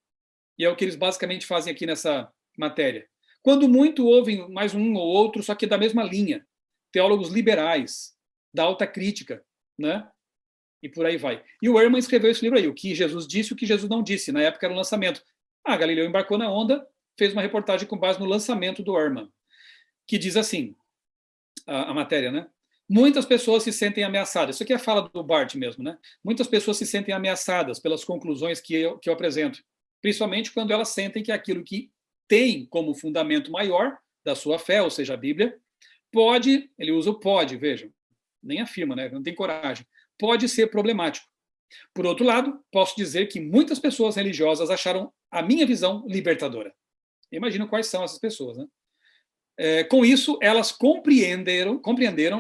E é o que eles basicamente fazem aqui nessa matéria. Quando muito, ouvem mais um ou outro, só que da mesma linha. Teólogos liberais, da alta crítica, né? E por aí vai. E o Ehrman escreveu esse livro aí, o que Jesus disse e o que Jesus não disse. Na época era o lançamento. A Galileu embarcou na onda, fez uma reportagem com base no lançamento do Ehrman, que diz assim, a matéria, né? Muitas pessoas se sentem ameaçadas. Isso aqui é a fala do Bart mesmo, né? Muitas pessoas se sentem ameaçadas pelas conclusões que eu apresento, principalmente quando elas sentem que aquilo que tem como fundamento maior da sua fé, ou seja, a Bíblia, pode, ele usa o pode, vejam, nem afirma, né? Não tem coragem, pode ser problemático. Por outro lado, posso dizer que muitas pessoas religiosas acharam a minha visão libertadora. Imagino quais são essas pessoas, né? Com isso, elas compreenderam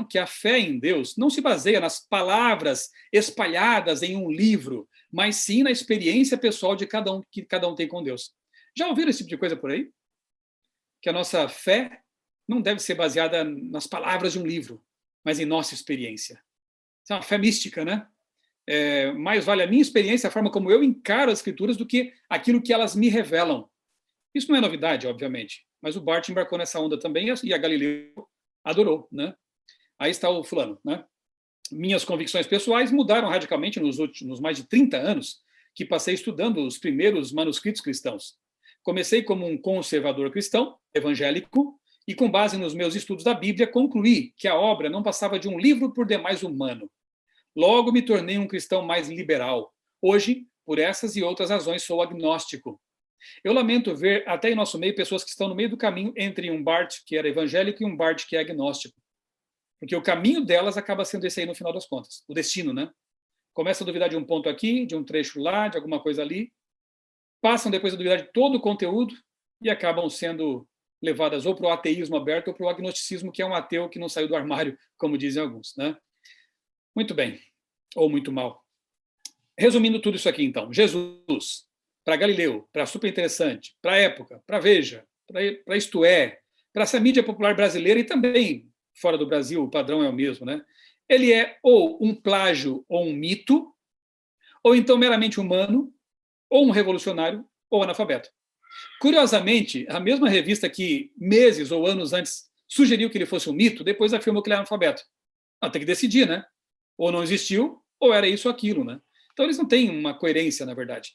que a fé em Deus não se baseia nas palavras espalhadas em um livro, mas sim na experiência pessoal de cada um que cada um tem com Deus. Já ouviram esse tipo de coisa por aí? Que a nossa fé não deve ser baseada nas palavras de um livro, mas em nossa experiência. Isso é uma fé mística, né? Mais vale a minha experiência, a forma como eu encaro as escrituras, do que aquilo que elas me revelam. Isso não é novidade, obviamente, mas o Barth embarcou nessa onda também e a Galileu adorou, né? Aí está o fulano, né? Minhas convicções pessoais mudaram radicalmente nos mais de 30 anos que passei estudando os primeiros manuscritos cristãos. Comecei como um conservador cristão, evangélico, e com base nos meus estudos da Bíblia, concluí que a obra não passava de um livro por demais humano. Logo me tornei um cristão mais liberal. Hoje, por essas e outras razões, sou agnóstico. Eu lamento ver até em nosso meio pessoas que estão no meio do caminho entre um Barth que era evangélico e um Barth que é agnóstico. Porque o caminho delas acaba sendo esse aí no final das contas, o destino, né? Começam a duvidar de um ponto aqui, de um trecho lá, de alguma coisa ali, passam depois a duvidar de todo o conteúdo e acabam sendo levadas ou para o ateísmo aberto ou para o agnosticismo, que é um ateu que não saiu do armário, como dizem alguns, né? Muito bem, ou muito mal. Resumindo tudo isso aqui, então, Jesus, para Galileu, para Super Interessante, para a Época, para Veja, para Isto É, para essa mídia popular brasileira e também fora do Brasil, o padrão é o mesmo, né? Ele é ou um plágio ou um mito, ou então meramente humano, ou um revolucionário, ou analfabeto. Curiosamente, a mesma revista que meses ou anos antes sugeriu que ele fosse um mito, depois afirmou que ele era analfabeto. Tem que decidir, né? Ou não existiu, ou era isso ou aquilo, né? Então eles não têm uma coerência, na verdade.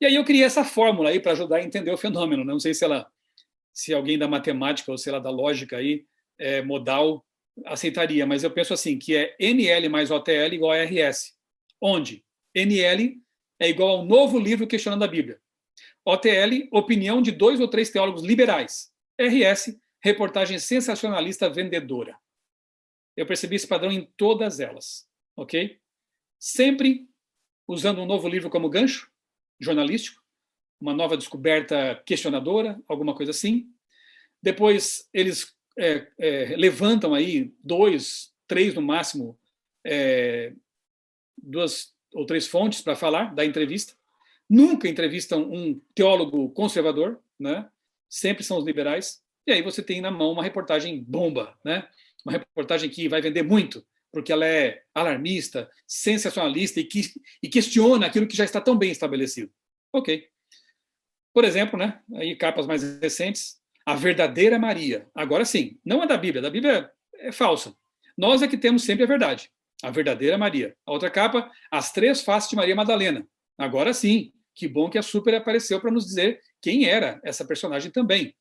E aí eu criei essa fórmula aí para ajudar a entender o fenômeno. Não sei se alguém da matemática ou sei lá da lógica aí modal aceitaria, mas eu penso assim, que é NL mais OTL igual a RS, onde NL é igual ao novo livro questionando a Bíblia. OTL, opinião de 2 ou 3 teólogos liberais. RS, reportagem sensacionalista vendedora. Eu percebi esse padrão em todas elas, ok? Sempre usando um novo livro como gancho jornalístico, uma nova descoberta questionadora, alguma coisa assim. Depois eles levantam aí 2, 3 no máximo, 2 ou 3 fontes para falar da entrevista. Nunca entrevistam um teólogo conservador, né? Sempre são os liberais. E aí você tem na mão uma reportagem bomba, né? Uma reportagem que vai vender muito, porque ela é alarmista, sensacionalista e questiona aquilo que já está tão bem estabelecido. Ok. Por exemplo, né? Aí capas mais recentes, a verdadeira Maria. Agora sim, não a da Bíblia é falsa. Nós é que temos sempre a verdade. A verdadeira Maria. A outra capa, as 3 faces de Maria Madalena. Agora sim, que bom que a Super apareceu para nos dizer quem era essa personagem também.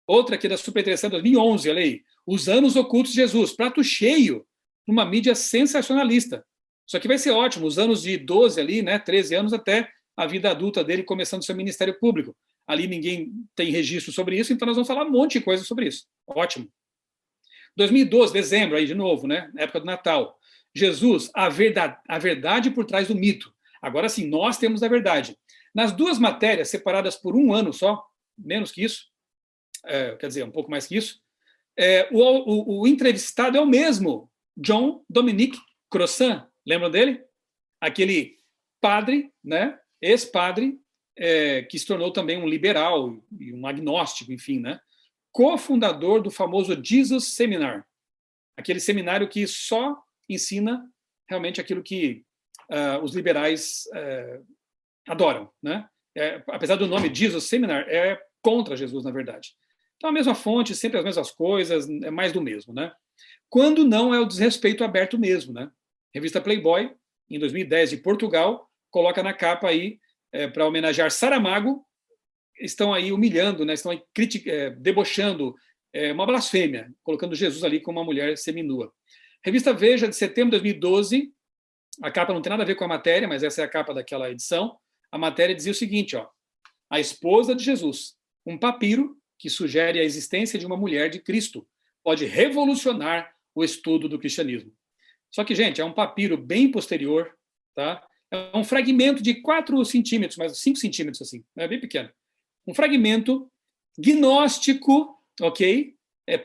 Outra aqui da Super Interessante, 2011, olha aí. Os Anos Ocultos de Jesus. Prato cheio, numa mídia sensacionalista. Isso aqui vai ser ótimo. Os anos de 12 ali, né, 13 anos, até a vida adulta dele começando seu ministério público. Ali ninguém tem registro sobre isso, então nós vamos falar um monte de coisa sobre isso. Ótimo. 2012, dezembro, aí de novo, né, época do Natal. Jesus, a verdade por trás do mito. Agora sim, nós temos a verdade. Nas 2 matérias, separadas por 1 ano só, menos que isso, quer dizer, um pouco mais que isso, o entrevistado é o mesmo, John Dominique Crossan, lembram dele? Aquele padre, né, ex-padre, que se tornou também um liberal e um agnóstico, enfim, né, cofundador do famoso Jesus Seminar, aquele seminário que só ensina realmente aquilo que os liberais adoram, né? Apesar do nome Jesus Seminar, é contra Jesus, na verdade. Então, a mesma fonte, sempre as mesmas coisas, é mais do mesmo, né? Quando não é o desrespeito aberto mesmo, né? Revista Playboy, em 2010, de Portugal, coloca na capa aí, para homenagear Saramago, estão aí humilhando, né? Estão aí debochando, uma blasfêmia, colocando Jesus ali como uma mulher seminua. Revista Veja, de setembro de 2012, a capa não tem nada a ver com a matéria, mas essa é a capa daquela edição. A matéria dizia o seguinte, ó: a esposa de Jesus, um papiro que sugere a existência de uma mulher de Cristo, pode revolucionar o estudo do cristianismo. Só que, gente, é um papiro bem posterior, tá? É um fragmento de 4 centímetros, mais 5 centímetros, assim, é bem pequeno. Um fragmento gnóstico, ok?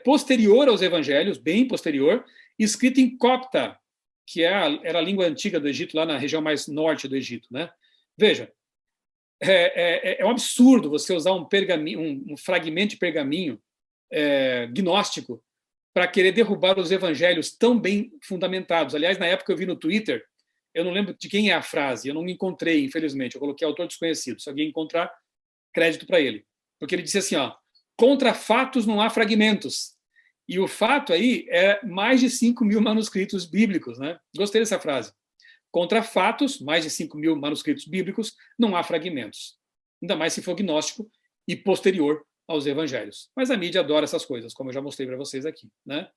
posterior aos evangelhos, bem posterior, escrita em copta, que era a língua antiga do Egito, lá na região mais norte do Egito, né? Veja, é um absurdo você usar um fragmento de pergaminho gnóstico para querer derrubar os evangelhos tão bem fundamentados. Aliás, na época eu vi no Twitter, eu não lembro de quem é a frase, eu não me encontrei, infelizmente, eu coloquei autor desconhecido. Se alguém encontrar, crédito para ele. Porque ele disse assim, ó, contra fatos não há fragmentos. E o fato aí é mais de 5.000 manuscritos bíblicos, né? Gostei dessa frase. Contra fatos, mais de 5.000 manuscritos bíblicos, não há fragmentos. Ainda mais se for gnóstico e posterior aos evangelhos. Mas a mídia adora essas coisas, como eu já mostrei para vocês aqui, né?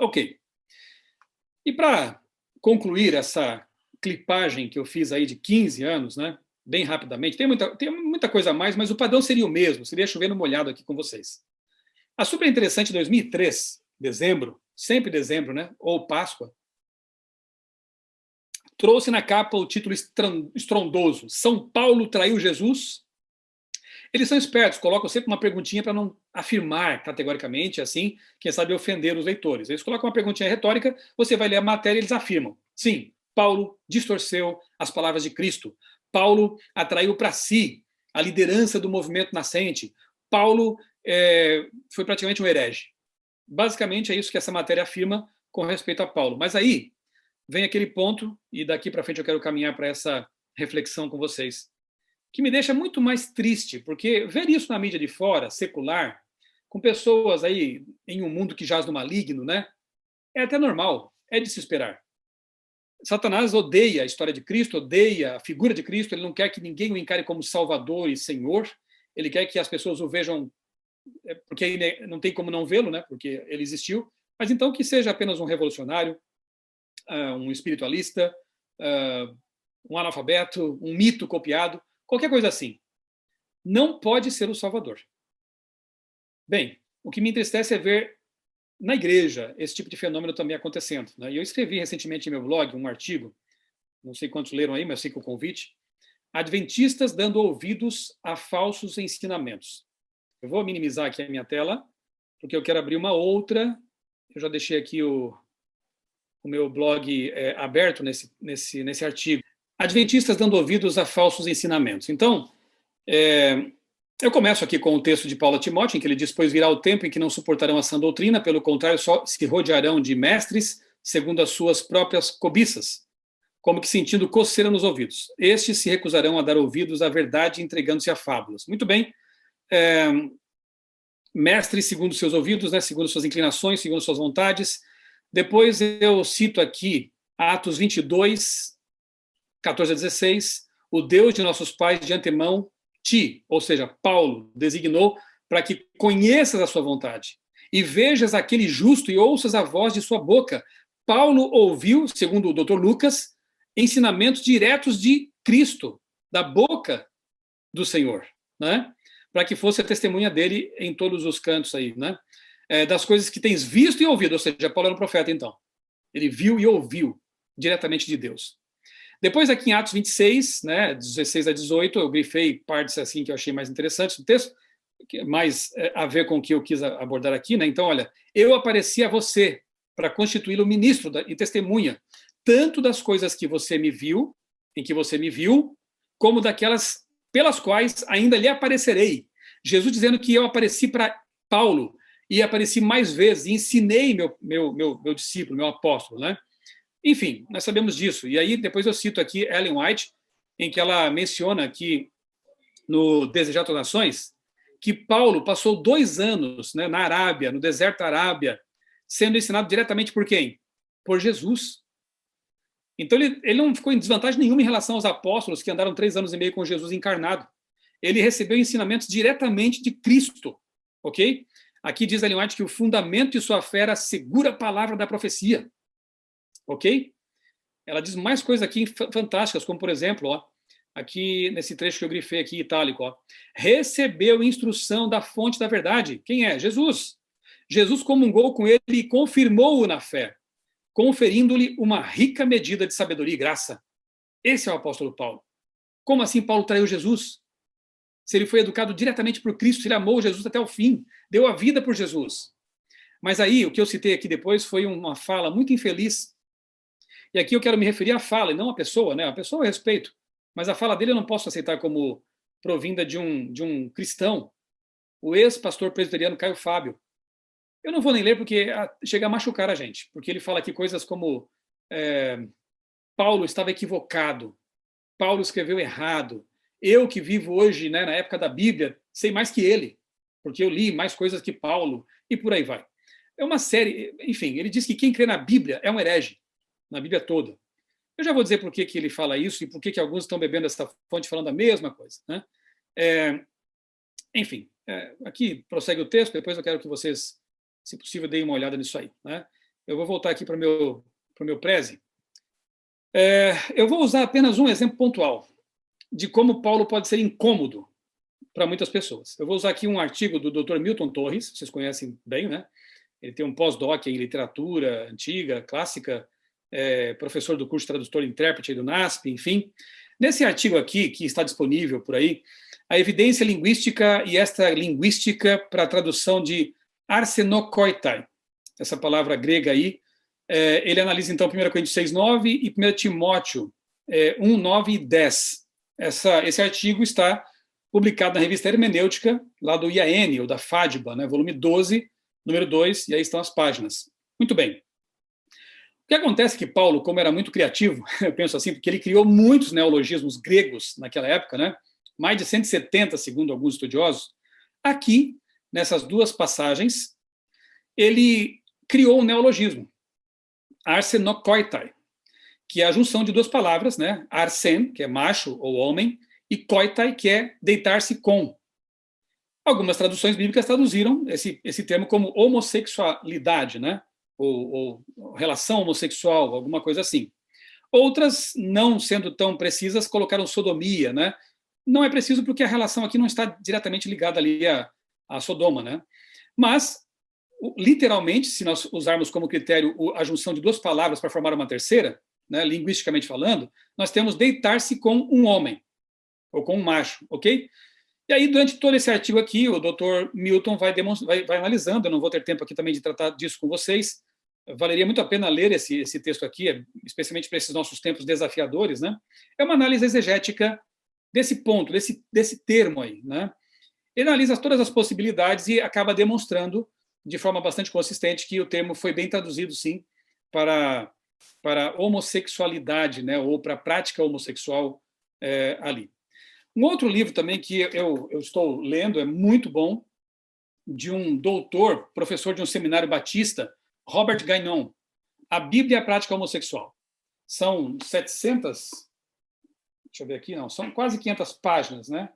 Ok. E para concluir essa clipagem que eu fiz aí de 15 anos, né? Bem rapidamente, tem muita coisa a mais, mas o padrão seria o mesmo, seria chovendo molhado aqui com vocês. A super interessante 2003, dezembro, sempre dezembro, né? Ou Páscoa, trouxe na capa o título estrondoso: São Paulo traiu Jesus? Eles são espertos, colocam sempre uma perguntinha para não afirmar categoricamente, assim, quem sabe ofender os leitores. Eles colocam uma perguntinha retórica, você vai ler a matéria e eles afirmam. Sim, Paulo distorceu as palavras de Cristo. Paulo atraiu para si a liderança do movimento nascente. Paulo foi praticamente um herege. Basicamente é isso que essa matéria afirma com respeito a Paulo. Mas aí vem aquele ponto, e daqui para frente eu quero caminhar para essa reflexão com vocês, que me deixa muito mais triste, porque ver isso na mídia de fora, secular, com pessoas aí em um mundo que jaz no maligno, né? É até normal, é de se esperar. Satanás odeia a história de Cristo, odeia a figura de Cristo, ele não quer que ninguém o encare como Salvador e Senhor, ele quer que as pessoas o vejam, porque não tem como não vê-lo, né? Porque ele existiu, mas então que seja apenas um revolucionário, um espiritualista, um analfabeto, um mito copiado, qualquer coisa assim. Não pode ser o Salvador. Bem, o que me entristece é ver na igreja esse tipo de fenômeno também acontecendo, né? E eu escrevi recentemente em meu blog um artigo, não sei quantos leram aí, mas sei que o convite, Adventistas dando ouvidos a falsos ensinamentos. Eu vou minimizar aqui a minha tela, porque eu quero abrir uma outra. Eu já deixei aqui o meu blog aberto nesse artigo. Adventistas dando ouvidos a falsos ensinamentos. Então, eu começo aqui com o texto de Paulo a Timóteo, em que ele diz: pois virá o tempo em que não suportarão a sã doutrina, pelo contrário, só se rodearão de mestres, segundo as suas próprias cobiças, como que sentindo coceira nos ouvidos. Estes se recusarão a dar ouvidos à verdade, entregando-se a fábulas. Muito bem. Mestres segundo seus ouvidos, né, segundo suas inclinações, segundo suas vontades. Depois eu cito aqui Atos 22, 14 a 16, o Deus de nossos pais de antemão ti, ou seja, Paulo, designou para que conheças a sua vontade e vejas aquele justo e ouças a voz de sua boca. Paulo ouviu, segundo o Dr. Lucas, ensinamentos diretos de Cristo, da boca do Senhor, né? Para que fosse a testemunha dele em todos os cantos aí, né? Das coisas que tens visto e ouvido, ou seja, Paulo era um profeta, então. Ele viu e ouviu diretamente de Deus. Depois, aqui em Atos 26, né, 16 a 18, eu grifei partes assim que eu achei mais interessantes do texto, mais a ver com o que eu quis abordar aqui, né? Então, olha, eu apareci a você para constituí-lo ministro e testemunha, tanto das coisas que você me viu, em que você me viu, como daquelas pelas quais ainda lhe aparecerei. Jesus dizendo que eu apareci para Paulo e apareci mais vezes e ensinei meu discípulo, meu apóstolo, né? Enfim, nós sabemos disso. E aí, depois eu cito aqui Ellen White, em que ela menciona que, no Desejar das Nações, que Paulo passou 2 anos, né, na Arábia, no deserto da Arábia, sendo ensinado diretamente por quem? Por Jesus. Então, ele não ficou em desvantagem nenhuma em relação aos apóstolos que andaram 3 anos e meio com Jesus encarnado. Ele recebeu ensinamentos diretamente de Cristo, ok? Aqui diz Ellen White que o fundamento de sua fé era a segura palavra da profecia. Ok? Ela diz mais coisas aqui fantásticas, como, por exemplo, ó, aqui nesse trecho que eu grifei aqui, itálico, ó, recebeu instrução da fonte da verdade. Quem é? Jesus. Jesus comungou com ele e confirmou-o na fé, conferindo-lhe uma rica medida de sabedoria e graça. Esse é o apóstolo Paulo. Como assim Paulo traiu Jesus? se ele foi educado diretamente por Cristo, se ele amou Jesus até o fim, deu a vida por Jesus. Mas aí, o que eu citei aqui depois foi uma fala muito infeliz. E aqui eu quero me referir à fala, e não à pessoa, né? A pessoa eu respeito, mas a fala dele eu não posso aceitar como provinda de um cristão, o ex-pastor presbiteriano Caio Fábio. Eu não vou nem ler porque chega a machucar a gente, porque ele fala aqui coisas como Paulo estava equivocado, Paulo escreveu errado, eu que vivo hoje, né, na época da Bíblia, sei mais que ele, porque eu li mais coisas que Paulo, e por aí vai. É uma série, enfim, ele diz que quem crê na Bíblia é um herege, na Bíblia toda. Eu já vou dizer por que ele fala isso e por que alguns estão bebendo essa fonte falando a mesma coisa, né? Enfim, aqui prossegue o texto, depois eu quero que vocês, se possível, deem uma olhada nisso aí, né? Eu vou voltar aqui para o meu Prezi. Eu vou usar apenas um exemplo pontual de como Paulo pode ser incômodo para muitas pessoas. Eu vou usar aqui um artigo do Dr. Milton Torres, vocês conhecem bem, né? Ele tem um pós-doc em literatura antiga, clássica, professor do curso de tradutor e intérprete do NASP, enfim. Nesse artigo aqui, que está disponível por aí, a evidência linguística e extralinguística para a tradução de arsenokoitai, essa palavra grega aí, ele analisa então 1 Coríntios 6:9 e 1 Timóteo 1:9 e 10. Esse artigo está publicado na revista Hermenêutica, lá do IAN, ou da FADBA, né, volume 12, número 2, e aí estão as páginas. Muito bem. O que acontece é que Paulo, como era muito criativo, eu penso assim, porque ele criou muitos neologismos gregos naquela época, né, mais de 170, segundo alguns estudiosos, aqui, nessas duas passagens, ele criou um neologismo, arsenokoitai, que é a junção de duas palavras, né? Arsen, que é macho ou homem, e koitai, que é deitar-se com. Algumas traduções bíblicas traduziram esse termo como homossexualidade, né? Ou relação homossexual, alguma coisa assim. Outras, não sendo tão precisas, colocaram sodomia, né? Não é preciso porque a relação aqui não está diretamente ligada ali a Sodoma, né? Mas, literalmente, se nós usarmos como critério a junção de duas palavras para formar uma terceira, né, linguisticamente falando, nós temos deitar-se com um homem, ou com um macho, ok? E aí, durante todo esse artigo aqui, o Dr. Milton vai analisando, eu não vou ter tempo aqui também de tratar disso com vocês, valeria muito a pena ler esse texto aqui, especialmente para esses nossos tempos desafiadores, né? É uma análise exegética desse ponto, desse termo aí, né? Ele analisa todas as possibilidades e acaba demonstrando, de forma bastante consistente, que o termo foi bem traduzido, sim, para homossexualidade, né, ou para a prática homossexual ali. Um outro livro também que eu estou lendo, é muito bom, de um doutor, professor de um seminário batista, Robert Gagnon, A Bíblia e a Prática Homossexual. São 700, deixa eu ver aqui, não, são quase 500 páginas, né?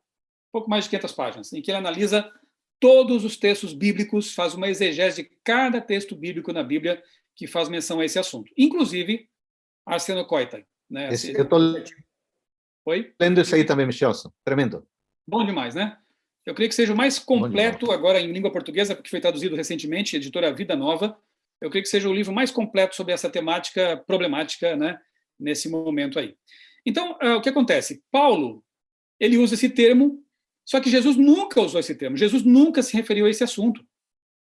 Um pouco mais de 500 páginas, em que ele analisa todos os textos bíblicos, faz uma exegese de cada texto bíblico na Bíblia que faz menção a esse assunto, inclusive arsenokoitai, né? Eu estou lendo isso aí Oi? também, Michelson. Tremendo. Bom demais, né? Eu creio que seja o mais completo agora em língua portuguesa, porque foi traduzido recentemente, editora Vida Nova. Eu creio que seja o livro mais completo sobre essa temática problemática, né, nesse momento aí. Então, o que acontece? Paulo, ele usa esse termo, só que Jesus nunca usou esse termo. Jesus nunca se referiu a esse assunto.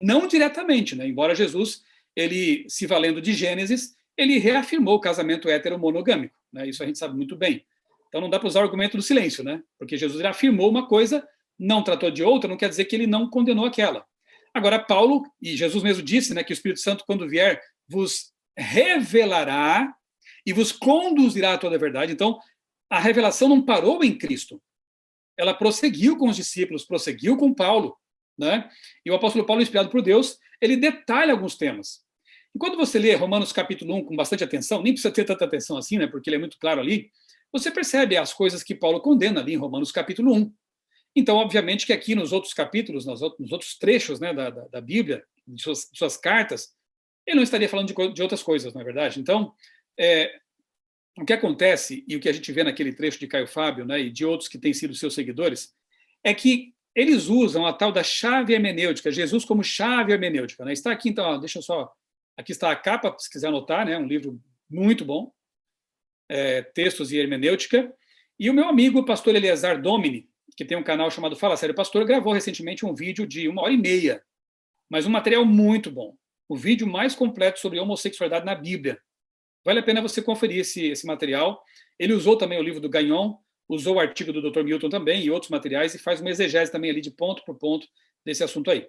Não diretamente, né? Embora Jesus, ele, se valendo de Gênesis, ele reafirmou o casamento heteromonogâmico, né? Isso a gente sabe muito bem. Então não dá para usar o argumento do silêncio, né? Porque Jesus afirmou uma coisa, não tratou de outra, não quer dizer que ele não condenou aquela. Agora, Paulo, e Jesus mesmo disse, né, que o Espírito Santo, quando vier, vos revelará e vos conduzirá a toda a verdade. Então, a revelação não parou em Cristo. Ela prosseguiu com os discípulos, prosseguiu com Paulo, né? E o apóstolo Paulo, inspirado por Deus, ele detalha alguns temas. E quando você lê Romanos capítulo 1 com bastante atenção, nem precisa ter tanta atenção assim, né, porque ele é muito claro ali, você percebe as coisas que Paulo condena ali em Romanos capítulo 1. Então, obviamente que aqui nos outros capítulos, nos outros trechos, né, da Bíblia, de suas cartas, ele não estaria falando de outras coisas, não é verdade? Então, o que acontece, e o que a gente vê naquele trecho de Caio Fábio, né, e de outros que têm sido seus seguidores, é que eles usam a tal da chave hermenêutica, Jesus como chave hermenêutica, né? Está aqui, então, ó, deixa eu só... Aqui está a capa, se quiser anotar, né? Um livro muito bom, Textos e Hermenêutica. E o meu amigo, o pastor Eleazar Domini, que tem um canal chamado Fala Sério Pastor, gravou recentemente um vídeo de 1h30, mas um material muito bom. O vídeo mais completo sobre homossexualidade na Bíblia. Vale a pena você conferir esse material. Ele usou também o livro do Gagnon, usou o artigo do Dr. Milton também e outros materiais e faz uma exegese também ali de ponto por ponto desse assunto aí.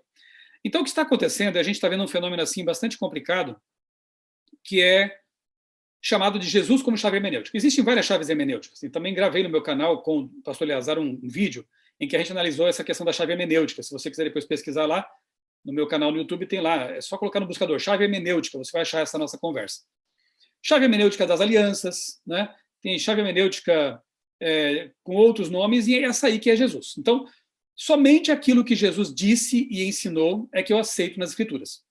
Então, o que está acontecendo é a gente está vendo um fenômeno assim bastante complicado, que é chamado de Jesus como chave hermenêutica. Existem várias chaves hermenêuticas. E também gravei no meu canal com o pastor Eleazar um vídeo em que a gente analisou essa questão da chave hermenêutica. Se você quiser depois pesquisar lá, no meu canal no YouTube tem lá. É só colocar no buscador chave hermenêutica, você vai achar essa nossa conversa. Chave hermenêutica das alianças, né? Tem chave hermenêutica com outros nomes, e é essa aí que é Jesus. Então, somente aquilo que Jesus disse e ensinou é que eu aceito nas Escrituras.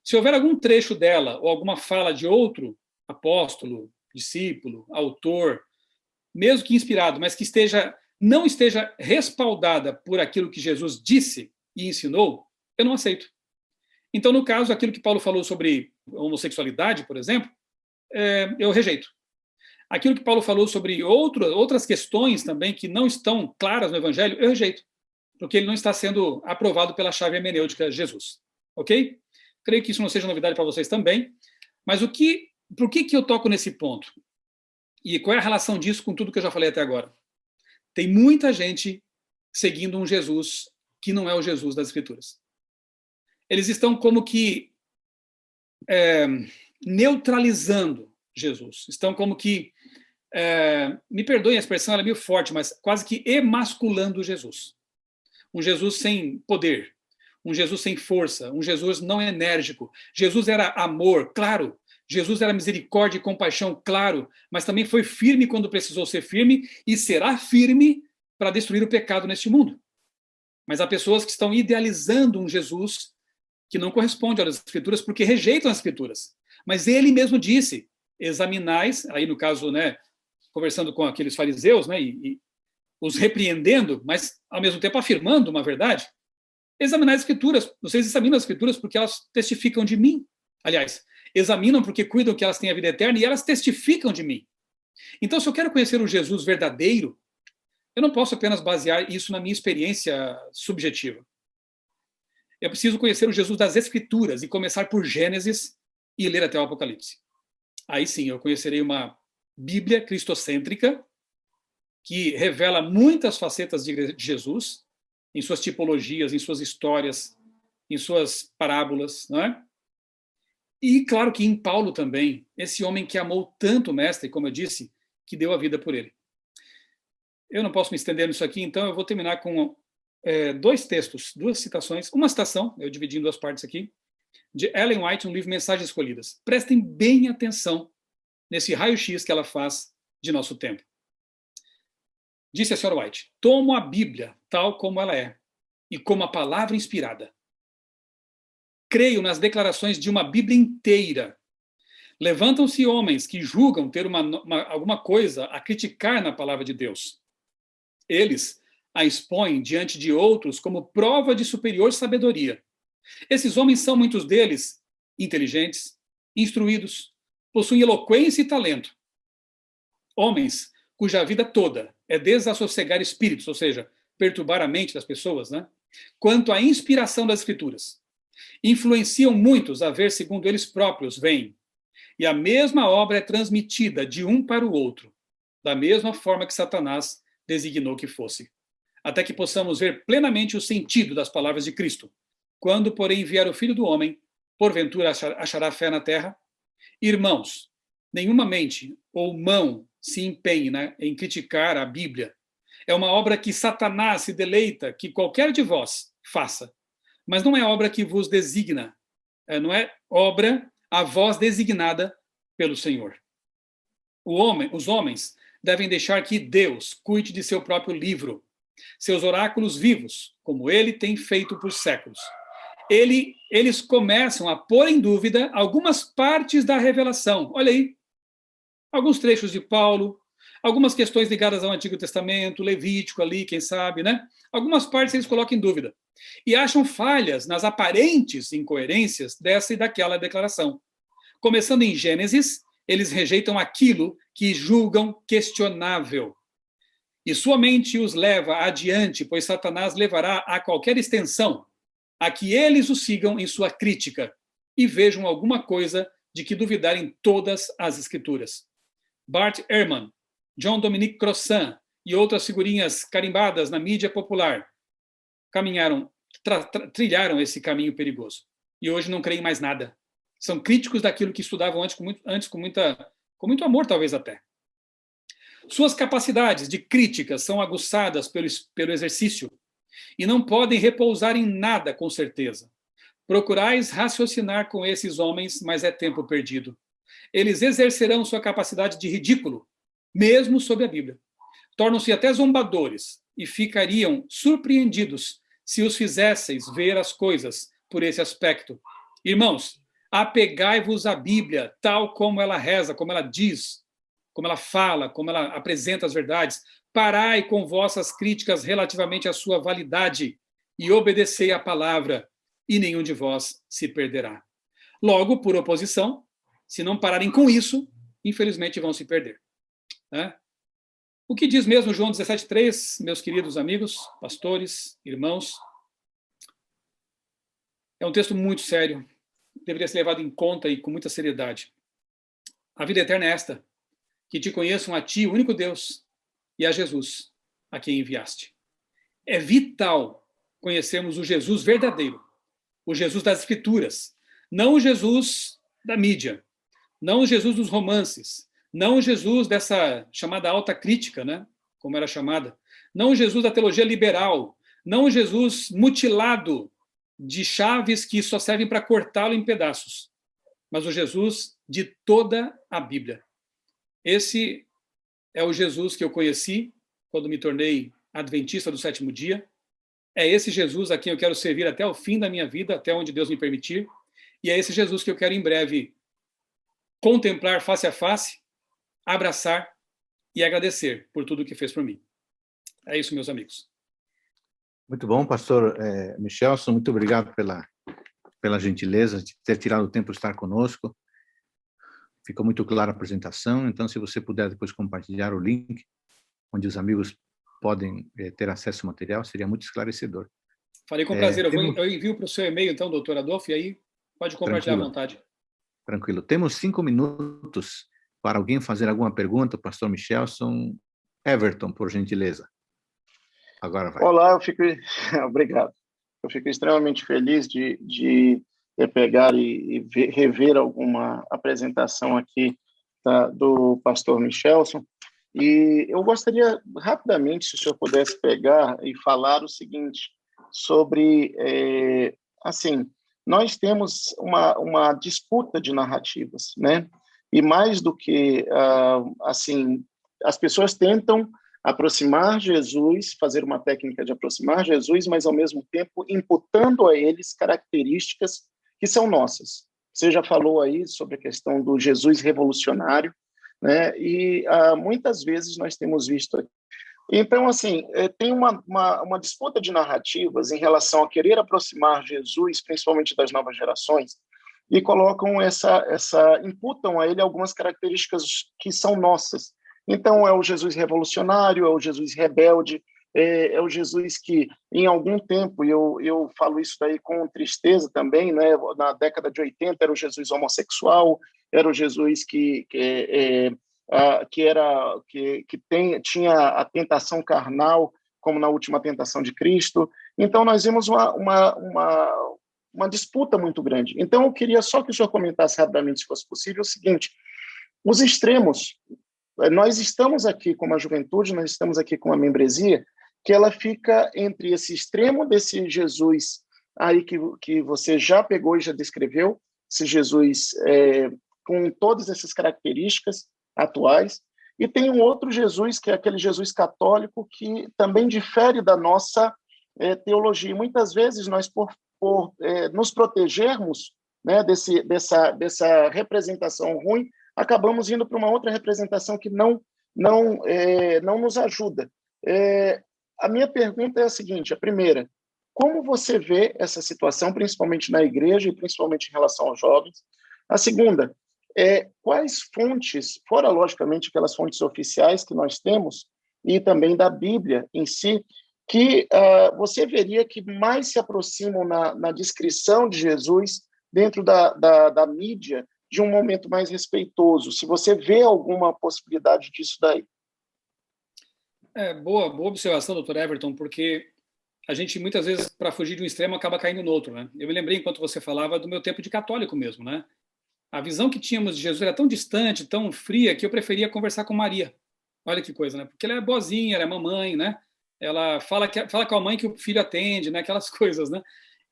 Se houver algum trecho dela ou alguma fala de outro apóstolo, discípulo, autor, mesmo que inspirado, mas que não esteja respaldada por aquilo que Jesus disse e ensinou, eu não aceito. Então, no caso, aquilo que Paulo falou sobre homossexualidade, por exemplo, eu rejeito. Aquilo que Paulo falou sobre outras questões também que não estão claras no Evangelho, eu rejeito, porque ele não está sendo aprovado pela chave hermenêutica Jesus. Ok? Creio que isso não seja novidade para vocês também, mas por que eu toco nesse ponto? E qual é a relação disso com tudo que eu já falei até agora? Tem muita gente seguindo um Jesus que não é o Jesus das Escrituras. Eles estão como que neutralizando Jesus. Estão como que, me perdoem a expressão, ela é meio forte, mas quase que emasculando Jesus. Um Jesus sem poder, um Jesus sem força, um Jesus não enérgico. Jesus era amor, claro. Jesus era misericórdia e compaixão, claro, mas também foi firme quando precisou ser firme e será firme para destruir o pecado neste mundo. Mas há pessoas que estão idealizando um Jesus que não corresponde às Escrituras porque rejeitam as Escrituras. Mas ele mesmo disse, examinais, aí no caso, né, conversando com aqueles fariseus, né, e os repreendendo, mas ao mesmo tempo afirmando uma verdade, examinai as Escrituras, vocês examinam as Escrituras porque elas testificam de mim. Aliás, examinam porque cuidam que elas têm a vida eterna e elas testificam de mim. Então, se eu quero conhecer o Jesus verdadeiro, eu não posso apenas basear isso na minha experiência subjetiva. Eu preciso conhecer o Jesus das Escrituras e começar por Gênesis e ler até o Apocalipse. Aí sim, eu conhecerei uma Bíblia cristocêntrica que revela muitas facetas de Jesus, em suas tipologias, em suas histórias, em suas parábolas, não é? E claro que em Paulo também, esse homem que amou tanto o mestre, como eu disse, que deu a vida por ele. Eu não posso me estender nisso aqui, então eu vou terminar com dois textos, duas citações, uma citação, eu dividi em duas partes aqui, de Ellen White, um livro Mensagens Escolhidas. Prestem bem atenção nesse raio-x que ela faz de nosso tempo. Disse a senhora White: tomo a Bíblia tal como ela é, e como a palavra inspirada. Creio nas declarações de uma Bíblia inteira. Levantam-se homens que julgam ter alguma coisa a criticar na palavra de Deus. Eles a expõem diante de outros como prova de superior sabedoria. Esses homens são, muitos deles, inteligentes, instruídos, possuem eloquência e talento. Homens cuja vida toda é desassossegar espíritos, ou seja, perturbar a mente das pessoas, né? Quanto à inspiração das Escrituras. Influenciam muitos a ver segundo eles próprios veem. E a mesma obra é transmitida de um para o outro, da mesma forma que Satanás designou que fosse. Até que possamos ver plenamente o sentido das palavras de Cristo. Quando, porém, vier o Filho do Homem, porventura achará fé na terra? Irmãos, nenhuma mente ou mão se empenhe, né, em criticar a Bíblia. É uma obra que Satanás se deleita que qualquer de vós faça. Mas não é obra que vos designa. Não é obra a vós designada pelo Senhor. Os homens devem deixar que Deus cuide de seu próprio livro, seus oráculos vivos, como ele tem feito por séculos. Eles começam a pôr em dúvida algumas partes da revelação. Olha aí, alguns trechos de Paulo, algumas questões ligadas ao Antigo Testamento, Levítico ali, quem sabe, né? Algumas partes eles colocam em dúvida. E acham falhas nas aparentes incoerências dessa e daquela declaração. Começando em Gênesis, eles rejeitam aquilo que julgam questionável. E sua mente os leva adiante, pois Satanás levará a qualquer extensão a que eles o sigam em sua crítica e vejam alguma coisa de que duvidar em todas as escrituras. Bart Ehrman, John Dominic Crossan e outras figurinhas carimbadas na mídia popular trilharam esse caminho perigoso. E hoje não creem mais nada. São críticos daquilo que estudavam antes com muito amor, talvez até. Suas capacidades de crítica são aguçadas pelo exercício e não podem repousar em nada com certeza. Procurais raciocinar com esses homens, mas é tempo perdido. Eles exercerão sua capacidade de ridículo, mesmo sob a Bíblia. Tornam-se até zombadores e ficariam surpreendidos se os fizesseis ver as coisas por esse aspecto. Irmãos, apegai-vos à Bíblia, tal como ela reza, como ela diz, como ela fala, como ela apresenta as verdades. Parai com vossas críticas relativamente à sua validade e obedecei à palavra, e nenhum de vós se perderá. Logo, por oposição, se não pararem com isso, infelizmente vão se perder. O que diz mesmo João 17,3, meus queridos amigos, pastores, irmãos? É um texto muito sério, deveria ser levado em conta e com muita seriedade. A vida eterna é esta, que te conheçam a ti, o único Deus, e a Jesus, a quem enviaste. É vital conhecermos o Jesus verdadeiro, o Jesus das Escrituras, não o Jesus da mídia, não o Jesus dos romances, não o Jesus dessa chamada alta crítica, né? Como era chamada, não o Jesus da teologia liberal, não o Jesus mutilado de chaves que só servem para cortá-lo em pedaços, mas o Jesus de toda a Bíblia. Esse é o Jesus que eu conheci quando me tornei adventista do sétimo dia. É esse Jesus a quem eu quero servir até o fim da minha vida, até onde Deus me permitir. E é esse Jesus que eu quero em breve contemplar face a face, abraçar e agradecer por tudo que fez por mim. É isso, meus amigos. Muito bom, pastor Michelson. Muito obrigado pela gentileza de ter tirado o tempo de estar conosco. Ficou muito clara a apresentação. Então, se você puder depois compartilhar o link, onde os amigos podem ter acesso ao material, seria muito esclarecedor. Falei com prazer. Eu envio para o seu e-mail, então, doutor Adolfo, e aí pode compartilhar à vontade. Tranquilo. Temos 5 minutos para alguém fazer alguma pergunta, pastor Michelson. Everton, por gentileza. Agora vai. Olá, obrigado. Eu fico extremamente feliz de pegar e rever alguma apresentação aqui do pastor Michelson. E eu gostaria, rapidamente, se o senhor pudesse pegar e falar o seguinte, sobre, assim, nós temos uma disputa de narrativas, né? E mais do que, assim, as pessoas tentam aproximar Jesus, fazer uma técnica de aproximar Jesus, mas, ao mesmo tempo, imputando a eles características que são nossas. Você já falou aí sobre a questão do Jesus revolucionário, né? E muitas vezes nós temos visto aqui. Então, assim, tem uma disputa de narrativas em relação a querer aproximar Jesus, principalmente das novas gerações, e colocam imputam a ele algumas características que são nossas. Então, é o Jesus revolucionário, é o Jesus rebelde, é o Jesus que, em algum tempo, eu falo isso daí com tristeza também, né? Na década de 80 era o Jesus homossexual, era o Jesus que tinha a tentação carnal, como na última tentação de Cristo. Então, nós vimos uma disputa muito grande. Então, eu queria só que o senhor comentasse rapidamente, se fosse possível, o seguinte: os extremos. Nós estamos aqui com uma juventude, nós estamos aqui com uma membresia, que ela fica entre esse extremo desse Jesus aí que você já pegou e já descreveu, esse Jesus com todas essas características atuais, e tem um outro Jesus, que é aquele Jesus católico, que também difere da nossa teologia. Muitas vezes nós, por nos protegermos, né, dessa representação ruim, acabamos indo para uma outra representação que não nos ajuda. A minha pergunta é a seguinte: a primeira, como você vê essa situação, principalmente na igreja e principalmente em relação aos jovens? A segunda, quais fontes, fora logicamente aquelas fontes oficiais que nós temos, e também da Bíblia em si, que você veria que mais se aproximam na descrição de Jesus dentro da mídia de um momento mais respeitoso. Se você vê alguma possibilidade disso daí. Boa observação, doutor Everton, porque a gente, muitas vezes, para fugir de um extremo, acaba caindo no outro, né? Eu me lembrei, enquanto você falava, do meu tempo de católico mesmo, né? A visão que tínhamos de Jesus era tão distante, tão fria, que eu preferia conversar com Maria. Olha que coisa, né? Porque ela é boazinha, ela é mamãe, né? Ela fala com a mãe que o filho atende, né? Aquelas coisas, né?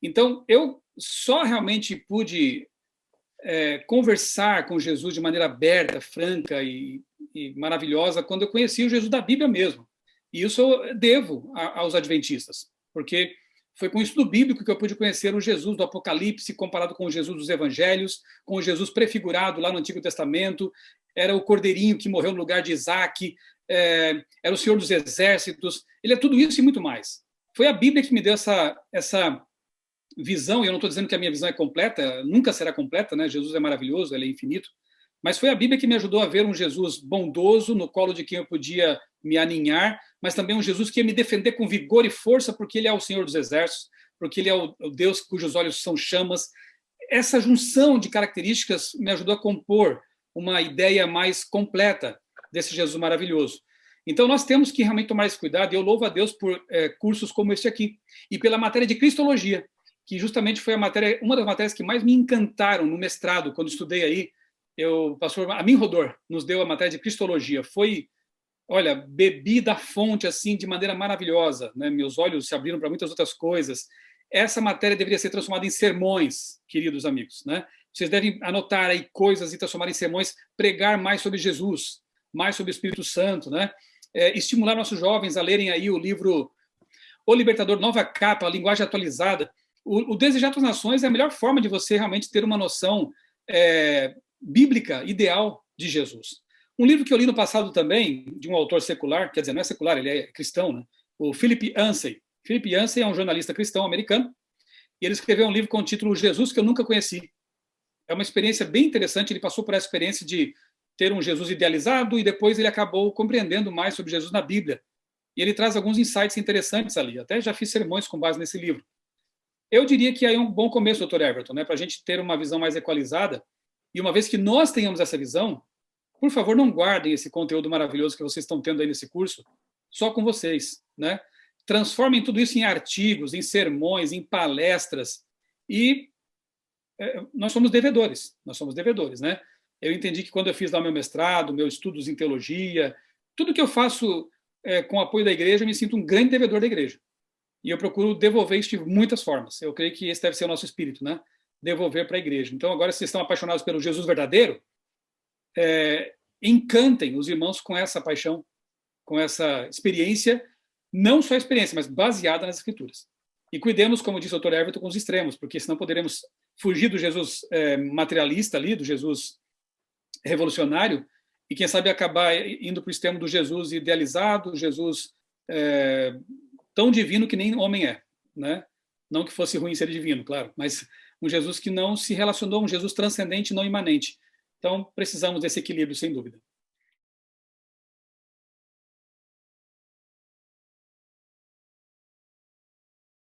Então, eu só realmente pude conversar com Jesus de maneira aberta, franca e maravilhosa quando eu conheci o Jesus da Bíblia mesmo. E isso eu devo aos adventistas, porque foi com o estudo bíblico que eu pude conhecer o Jesus do Apocalipse comparado com o Jesus dos Evangelhos, com o Jesus prefigurado lá no Antigo Testamento. Era o cordeirinho que morreu no lugar de Isaac, era o Senhor dos Exércitos. Ele é tudo isso e muito mais. Foi a Bíblia que me deu essa visão, e eu não estou dizendo que a minha visão é completa, nunca será completa, né? Jesus é maravilhoso, ele é infinito, mas foi a Bíblia que me ajudou a ver um Jesus bondoso, no colo de quem eu podia me aninhar, mas também um Jesus que ia me defender com vigor e força, porque ele é o Senhor dos Exércitos, porque ele é o Deus cujos olhos são chamas. Essa junção de características me ajudou a compor uma ideia mais completa desse Jesus maravilhoso. Então, nós temos que realmente tomar esse cuidado, e eu louvo a Deus por cursos como este aqui, e pela matéria de Cristologia, que justamente foi uma das matérias que mais me encantaram no mestrado, quando estudei aí. O pastor Amin Rodor nos deu a matéria de Cristologia. Foi, olha, bebi da fonte assim de maneira maravilhosa, né? Meus olhos se abriram para muitas outras coisas. Essa matéria deveria ser transformada em sermões, queridos amigos, né? Vocês devem anotar aí coisas e transformar em sermões, pregar mais sobre Jesus, mais sobre o Espírito Santo, né? Estimular nossos jovens a lerem aí o livro O Libertador, nova capa, a linguagem atualizada. O Desejar das Nações é a melhor forma de você realmente ter uma noção bíblica, ideal de Jesus. Um livro que eu li no passado também, de um autor secular, quer dizer, não é secular, ele é cristão, né? O Philip Yancey. Philip Yancey é um jornalista cristão americano, e ele escreveu um livro com o título Jesus que eu nunca conheci. É uma experiência bem interessante, ele passou por essa experiência de ter um Jesus idealizado, e depois ele acabou compreendendo mais sobre Jesus na Bíblia. E ele traz alguns insights interessantes ali. Até já fiz sermões com base nesse livro. Eu diria que aí é um bom começo, doutor Everton, né, para a gente ter uma visão mais equalizada. E uma vez que nós tenhamos essa visão, por favor, não guardem esse conteúdo maravilhoso que vocês estão tendo aí nesse curso só com vocês, né? Transformem tudo isso em artigos, em sermões, em palestras. E nós somos devedores, né? Eu entendi que quando eu fiz lá meu mestrado, meus estudos em teologia, tudo que eu faço com o apoio da igreja, eu me sinto um grande devedor da igreja. E eu procuro devolver isso de muitas formas. Eu creio que esse deve ser o nosso espírito, né? Devolver para a igreja. Então, agora, se vocês estão apaixonados pelo Jesus verdadeiro, encantem os irmãos com essa paixão, com essa experiência, não só a experiência, mas baseada nas Escrituras. E cuidemos, como disse o Dr. Everton, com os extremos, porque senão poderemos fugir do Jesus materialista ali, do Jesus revolucionário, e quem sabe acabar indo para o extremo do Jesus idealizado, Jesus tão divino que nem homem é, né? Não que fosse ruim ser divino, claro, mas um Jesus que não se relacionou, um Jesus transcendente, não imanente. Então, precisamos desse equilíbrio, sem dúvida.